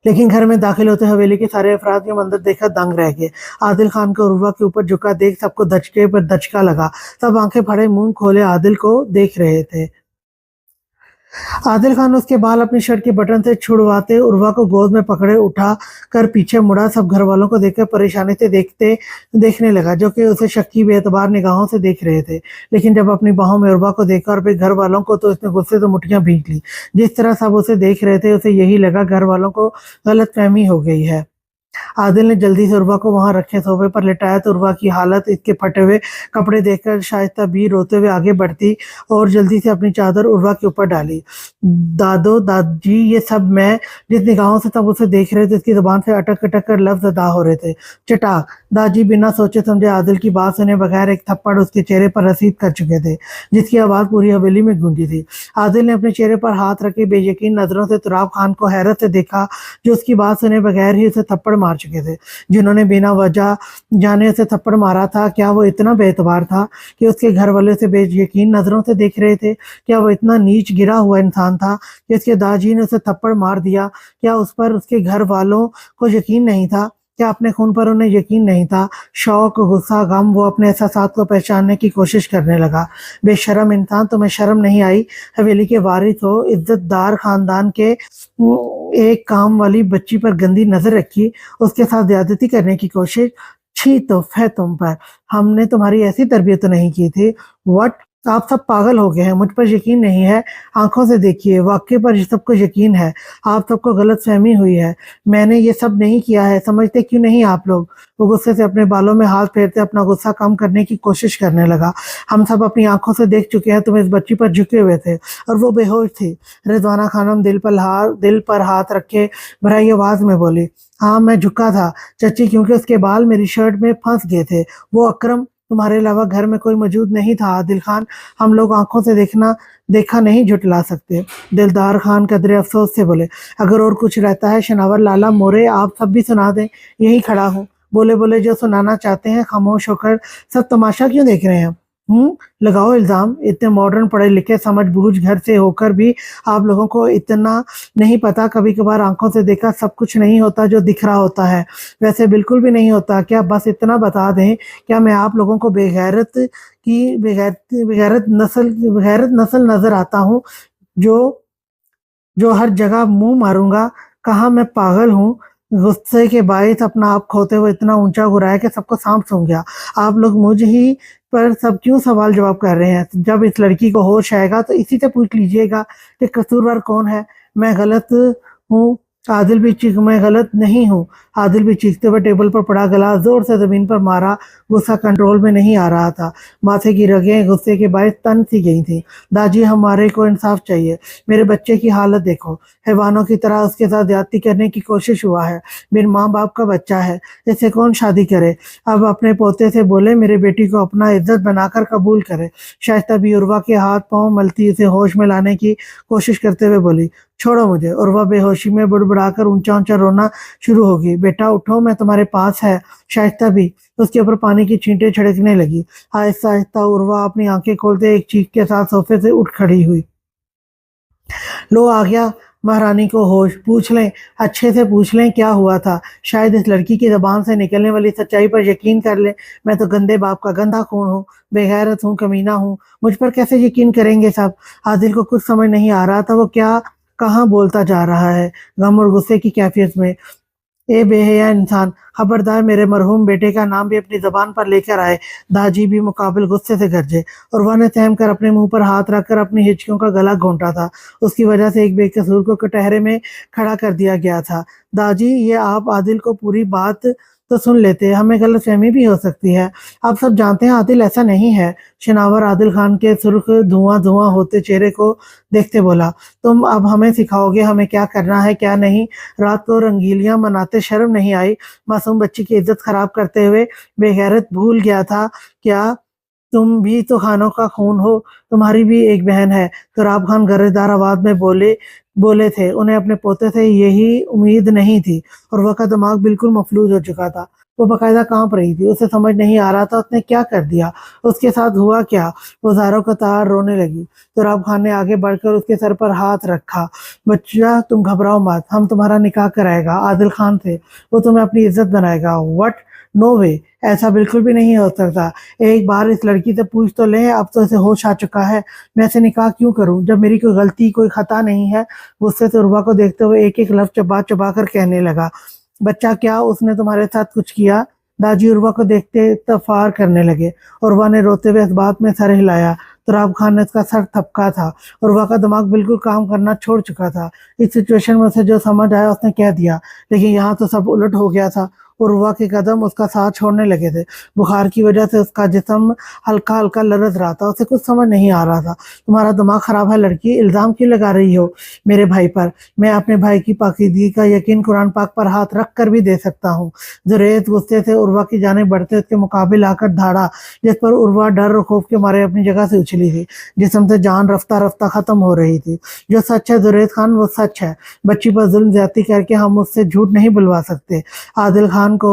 लेकिन घर में दाखिल होते हवेली के सारे अफराद के मंजर देखकर दंग रह गए। आदिल खान को उर्वा के ऊपर झुका देख सबको धचके पर धचका लगा। सब आंखें फाड़े मुंह खोले आदिल को देख रहे थे। आदिल खान उसके बाल अपनी शर्ट के बटन से छुड़वाते उर्वा को गोद में पकड़े उठा कर पीछे मुड़ा। सब घर वालों को देखकर परेशानी से देखने लगा, जो कि उसे शक्की बेएतबार निगाहों से देख रहे थे। लेकिन जब अपनी बाहों में उर्वा को देखा और फिर घर वालों को, तो उसने गुस्से से मुठ्ठियां भींच ली। जिस तरह सब उसे देख रहे थे उसे यही लगा घर वालों को गलतफहमी हो गई है। आदिल ने जल्दी से उर्वा को वहां रखे सोफे पर लिटाया, तो उर्वा की हालत इसके फटे हुए कपड़े देखकर शाइस्ता भी रोते हुए आगे बढ़ती और जल्दी से अपनी चादर उर्वा के ऊपर डाली। दादो दादी ये सब मैं जिस निगाहों से तब उसे देख रहे थे, उसकी जुबान से अटक अटक कर लफ्ज अदा हो रहे थे। चटाक दादी बिना सोचे समझे आदिल की बात सुने बगैर एक थप्पड़ उसके चेहरे पर रसीद कर चुके थे, जिसकी आवाज पूरी हवेली में गूंजी थी। आदिल ने अपने चेहरे पर हाथ रखे बेयकीन नजरों से तुराब खान को हैरत से देखा, जो उसकी बात सुने बगैर ही उसे थप्पड़ मार चुके थे। जिन्होंने बिना वजह जाने उसे थप्पड़ मारा था, क्या वो इतना बेएतबार था कि उसके घर वाले उसे बेयकीन नजरों से देख रहे थे? क्या वो इतना नीच गिरा हुआ इंसान था कि उसके दाजी ने उसे थप्पड़ मार दिया? क्या उस पर उसके घर वालों को यकीन नहीं था? क्या अपने खून पर उन्हें यकीन नहीं था? शौक, गुस्सा, गम, वो अपने एहसासात को पहचानने की कोशिश करने लगा। बेशरम इंसान, तुम्हें शर्म नहीं आई? हवेली के वारिस हो, इज्जतदार खानदान के एक काम वाली बच्ची पर गंदी नजर रखी, उसके साथ ज्यादती करने की कोशिश। छी तोहफे तुम पर, हमने तुम्हारी ऐसी तरबियत तो नहीं की थी। व्हाट, आप सब पागल हो गए हैं। मुझ पर यकीन नहीं है? आंखों से देखिए, वाकई पर सबको यकीन है। आप सबको गलत फहमी हुई है। मैंने ये सब नहीं किया है, समझते क्यों नहीं आप लोग? वो गुस्से से अपने बालों में हाथ फेरते अपना गुस्सा कम करने की कोशिश करने लगा। हम सब अपनी आंखों से देख चुके हैं, तुम इस बच्ची पर झुके हुए थे और वो बेहोश थी। रिजवाना खानम दिल पर हाथ रखे भराई आवाज में बोली, हाँ मैं झुका था चाची, क्योंकि उसके बाल मेरी शर्ट में फंस गए थे। वो अकरम, तुम्हारे अलावा घर में कोई मौजूद नहीं था आदिल खान। हम लोग आंखों से देखा नहीं झुटला सकते। दिलदार खान कदरे अफसोस से बोले, अगर और कुछ रहता है शनावर लाला मोरे, आप सब भी सुना दें, यही खड़ा हूँ। बोले बोले जो सुनाना चाहते हैं, खामोश होकर सब तमाशा क्यों देख रहे हैं? लगाओ इल्जाम। इतने मॉडर्न पढ़े लिखे समझ बूझ घर से होकर भी आप लोगों को इतना नहीं पता? कभी कभार आंखों से देखा सब कुछ नहीं होता जो दिख रहा होता है। वैसे बिल्कुल भी नहीं होता। क्या बस इतना बता दें, क्या मैं आप लोगों को बेगैरत नस्ल नजर आता हूँ, जो जो हर जगह मुंह मारूंगा? कहाँ मैं पागल हूँ? गुस्से के बायस अपना आप खोते हुए इतना ऊंचा घुराया कि सबको सांप सूंघ गया। आप लोग मुझ ही पर सब क्यों सवाल जवाब कर रहे हैं? जब इस लड़की को होश आएगा तो इसी से पूछ लीजिएगा कि कसूरवार कौन है। मैं गलत हूँ? मैं गलत नहीं हूँ। आदिल भी चीखते हुए टेबल पर पड़ा गिलास जोर से जमीन पर मारा। गुस्सा कंट्रोल में नहीं आ रहा था। माथे की रगें गुस्से के बायस तन सी गई थी। दादी, हमारे को इंसाफ चाहिए। मेरे बच्चे की हालत देखो, हैवानों की तरह उसके साथ ज्यादती करने की कोशिश हुआ है। बिन माँ बाप का बच्चा है, इसे कौन शादी करे? अब अपने पोते से बोले मेरी बेटी को अपना इज्जत बनाकर कबूल करे। शाइस्ता भी उर्वा के हाथ पांव मलती उसे होश में लाने की कोशिश करते हुए बोली, छोड़ो मुझे। उर्वा बेहोशी में बुड़बुड़ाकर ऊंचा ऊंचा रोना शुरू होगी। बेटा उठो, मैं तुम्हारे पास है। शाइस्ता भी उसके ऊपर पानी की छींटे छिड़कने लगी। आहिस्ता आहिस्ता उर्वा अपनी आंखें खोलते एक चीख के साथ सोफे से उठ खड़ी हुई। लो आ गया, महारानी को होश, पूछ लें, अच्छे से पूछ लें क्या हुआ था, शायद इस लड़की की ज़बान से निकलने वाली सच्चाई पर यकीन कर लें। मैं तो गंदे बाप का गंदा खून हूँ, बेगैरत हूँ, कमीना हूँ, मुझ पर कैसे यकीन करेंगे सब। आदिल को कुछ समझ नहीं आ रहा था वो क्या कहाँ बोलता जा रहा है, गम और गुस्से की कैफियत में। ए बेहया इंसान, खबरदार मेरे मरहूम बेटे का नाम भी अपनी जबान पर लेकर आए। दाजी भी मुकाबिल गुस्से से गरजे और वह ने सहम कर अपने मुंह पर हाथ रखकर अपनी हिचकियों का गला घोंटा था। उसकी वजह से एक बेकसूर को कटहरे में खड़ा कर दिया गया था। दाजी, ये आप आदिल को पूरी बात तो सुन लेते, हमें गलतफहमी भी हो सकती है। आप सब जानते हैं आदिल ऐसा नहीं है। शनावर आदिल खान के सुर्ख धुआं धुआं होते चेहरे को देखते बोला, तुम अब हमें सिखाओगे हमें क्या करना है क्या नहीं। रात को रंगीलियां मनाते शर्म नहीं आई, मासूम बच्ची की इज्जत खराब करते हुए। बेगैरत, भूल गया था क्या तुम भी तो खानों का खून हो, तुम्हारी भी एक बहन है। तुराब खान गर्रेदार आवाज में बोले बोले थे। उन्हें अपने पोते से यही उम्मीद नहीं थी और वह का दिमाग बिल्कुल मफलूज हो चुका था। वो बकायदा कांप रही थी, उसे समझ नहीं आ रहा था उसने क्या कर दिया, उसके साथ हुआ क्या। वो ज़ारों का तार रोने लगी। तुराब खान ने आगे बढ़कर उसके सर पर हाथ रखा। बच्चा, तुम घबराओ मत, हम तुम्हारा निकाह कराएगा आदिल खान से, वो तुम्हें अपनी इज्जत बनाएगा। व्हाट? नो वे, ऐसा बिल्कुल भी नहीं हो सकता। एक बार इस लड़की से पूछ तो ले, अब तो इसे होश आ चुका है। मैं इसे निकाह क्यों करूं जब मेरी कोई गलती कोई खता नहीं है। गुस्से से उर्वा को देखते हुए एक एक लफ्ज चबा चबा कर कहने लगा, बच्चा क्या उसने तुम्हारे साथ कुछ किया। दाजी उर्वा को देखते इस्तफार करने लगे। उर्वा ने रोते हुए इस बात में सर हिलाया। तुराब खान ने उसका सर थपका था। उर्वा का दिमाग बिल्कुल काम करना छोड़ चुका था। इस सिचुएशन में उसे जो समझ आया उसने कह दिया, लेकिन यहाँ तो सब उलट हो गया था। उर्वा के कदम उसका साथ छोड़ने लगे थे। बुखार की वजह से उसका जिस्म हल्का हल्का लरज रहा था। उसे कुछ समझ नहीं आ रहा था। तुम्हारा दिमाग खराब है लड़की, इल्जाम क्यों लगा रही हो मेरे भाई पर। मैं अपने भाई की पाकीज़गी का यकीन कुरान पाक पर हाथ रख कर भी दे सकता हूँ। जुरैत गुस्से से उर्वा की जानिब बढ़ते उसके मुकाबिल आकर धाड़ा, जिस पर उर्वा डर और खौफ के मारे अपनी जगह से उछली थी। जिस्म से जान रफ्ता रफ्ता खत्म हो रही थी। जो सच है जुरैत खान, वो सच है। बच्ची पर जुल्म ज्यादती करके हम उससे झूठ नहीं बुलवा सकते। आदिल खान को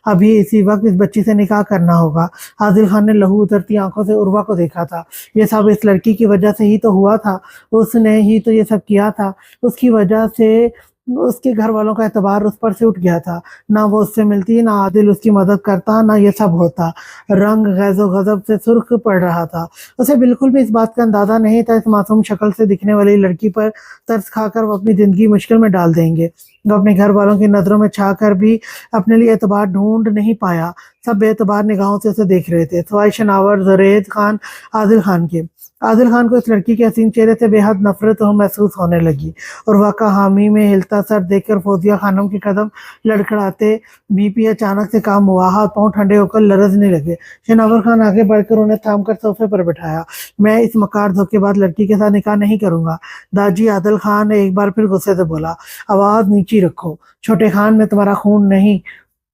अभी इसी वक्त इस बच्ची से निकाह करना होगा। आदिल खान ने लहू उतरती आंखों से उर्वा को देखा था। ये सब इस लड़की की वजह से ही तो हुआ था। उसने ही तो ये सब किया था। उसकी वजह से उसके घर वालों का एतबार उस पर से उठ गया था। ना वो उससे मिलती, ना आदिल उसकी मदद करता, ना ये सब होता। रंग गैज़ो गजब से सुर्ख पड़ रहा था। उसे बिल्कुल भी इस बात का अंदाजा नहीं था इस मासूम शक्ल से दिखने वाली लड़की पर तरस खाकर वो अपनी जिंदगी मुश्किल में डाल देंगे। वो अपने घर वालों की नजरों में छा कर भी अपने लिए एतबार ढूंढ नहीं पाया। सब बेएतबार निगाहों से उसे देख रहे थे, सवाए शनावर, जुरैद खान, आदिल खान के। आदिल खान को इस लड़की के हसीन चेहरे से बेहद नफरत महसूस होने लगी और वाका हामी में हिलता सर देखकर फौजिया खानम के कदम लड़खड़ाते। बीपी अचानक से काम हुआ, हाथ पांव ठंडे होकर लरजने लगे। शनावर खान आगे बढ़कर उन्हें थामकर सोफे पर बिठाया। मैं इस मकार धोखेबाज लड़की के साथ निकाह नहीं करूंगा। दाजी, आदिल खान ने एक बार फिर गुस्से से बोला, आवाज नीची रखो। छोटे खान में तुम्हारा खून नहीं,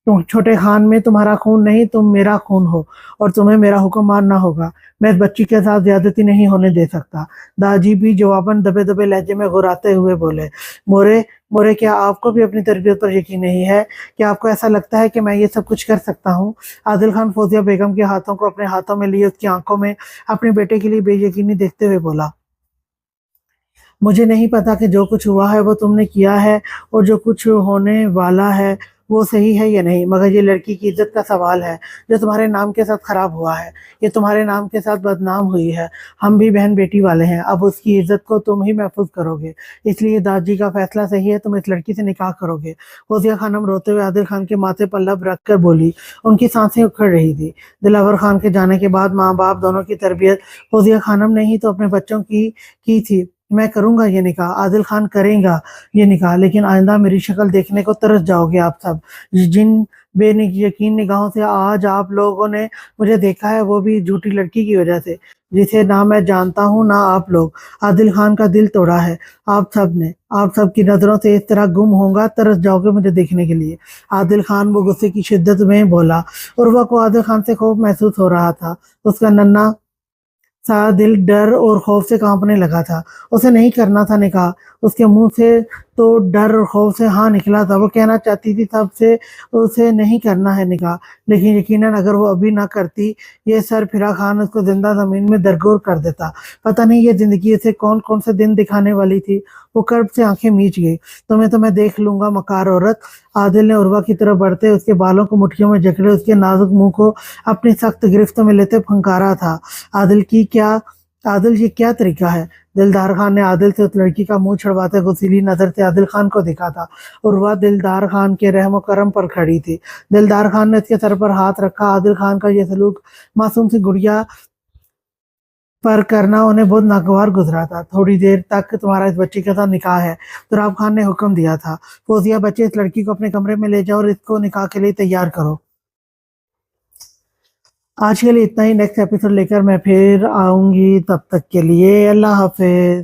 तुम छोटे खान में तुम्हारा खून नहीं, तुम मेरा खून हो और तुम्हें मेरा हुक्म मानना होगा। मैं इस बच्ची के साथ ज्यादती नहीं होने दे सकता। दाजी भी जवाबन दबे दबे लहजे में घुराते हुए बोले, मोरे मोरे, क्या आपको भी अपनी तरबियत पर यकीन नहीं है? क्या आपको ऐसा लगता है कि मैं ये सब कुछ कर सकता हूँ? आदिल खान फौजिया बेगम के हाथों को अपने हाथों में लिए उसकी आंखों में अपने बेटे के लिए बेयकीनी देखते हुए बोला, मुझे नहीं पता कि जो कुछ हुआ है वो तुमने किया है और जो कुछ होने वाला है वो सही है या नहीं, मगर ये लड़की की इज्जत का सवाल है जो तुम्हारे नाम के साथ खराब हुआ है। ये तुम्हारे नाम के साथ बदनाम हुई है। हम भी बहन बेटी वाले हैं, अब उसकी इज्जत को तुम ही महफूज करोगे। इसलिए दादी का फैसला सही है, तुम इस लड़की से निकाह करोगे। फौजिया खानम रोते हुए आदिल खान के माथे पर लब रख कर बोली। उनकी सांसें उखड़ रही थी। दिलावर खान के जाने के बाद माँ बाप दोनों की तरबियत फौजिया खानम ने ही तो अपने बच्चों की थी। मैं करूंगा ये निकाह, आदिल खान करेगा ये निकाह, लेकिन आइंदा मेरी शक्ल देखने को तरस जाओगे आप सब। जिन बेयकीन निगाहों से आज आप लोगों ने मुझे देखा है वो भी झूठी लड़की की वजह से, जिसे ना मैं जानता हूँ ना आप लोग। आदिल खान का दिल तोड़ा है आप सब ने। आप सब की नजरों से इस तरह गुम होगा, तरस जाओगे मुझे देखने के लिए। आदिल खान वो गुस्से की शिद्दत में बोला। उर्वा को आदिल खान से खौफ महसूस हो रहा था। उसका नन्हा सा दिल डर और खौफ से कांपने लगा था। उसे नहीं करना था निकाह। उसके मुंह से تو ڈر اور خوف سے ہاں نکلا تھا. وہ کہنا چاہتی تھی تب سے اسے نہیں کرنا ہے نکاح, لیکن یقیناً اگر وہ ابھی نہ کرتی یہ سرفراز خان اس کو زندہ زمین میں درگور کر دیتا. پتہ نہیں یہ زندگی اسے کون کون سے دن دکھانے والی تھی. وہ کرب سے آنکھیں میچ گئی. تمہیں تو میں دیکھ لوں گا مکار عورت. عادل نے عروہ کی طرف بڑھتے اس کے بالوں کو مٹھیوں میں جکڑے اس کے نازک منہ کو اپنی سخت گرفتوں میں لیتے پھنکارا تھا. عادل یہ کیا طریقہ ہے؟ دلدار خان نے عادل سے اس لڑکی کا منہ چھڑواتے غصیلی نظر سے عادل خان کو دکھا تھا. عروہ دلدار خان کے رحم و کرم پر کھڑی تھی. دلدار خان نے اس کے سر پر ہاتھ رکھا. عادل خان کا یہ سلوک معصوم سی گڑیا پر کرنا انہیں بہت ناگوار گزرا تھا. تھوڑی دیر تک تمہارا اس بچے کے ساتھ نکاح ہے. تراب خان نے حکم دیا تھا. فوزیہ بچے اس لڑکی کو اپنے کمرے میں لے جاؤ اور اس کو نکاح کے لیے تیار کرو. آج کے لیے اتنا ہی. نیکسٹ ایپیسوڈ لے کر میں پھر آؤں گی. تب تک کے لیے اللہ حافظ.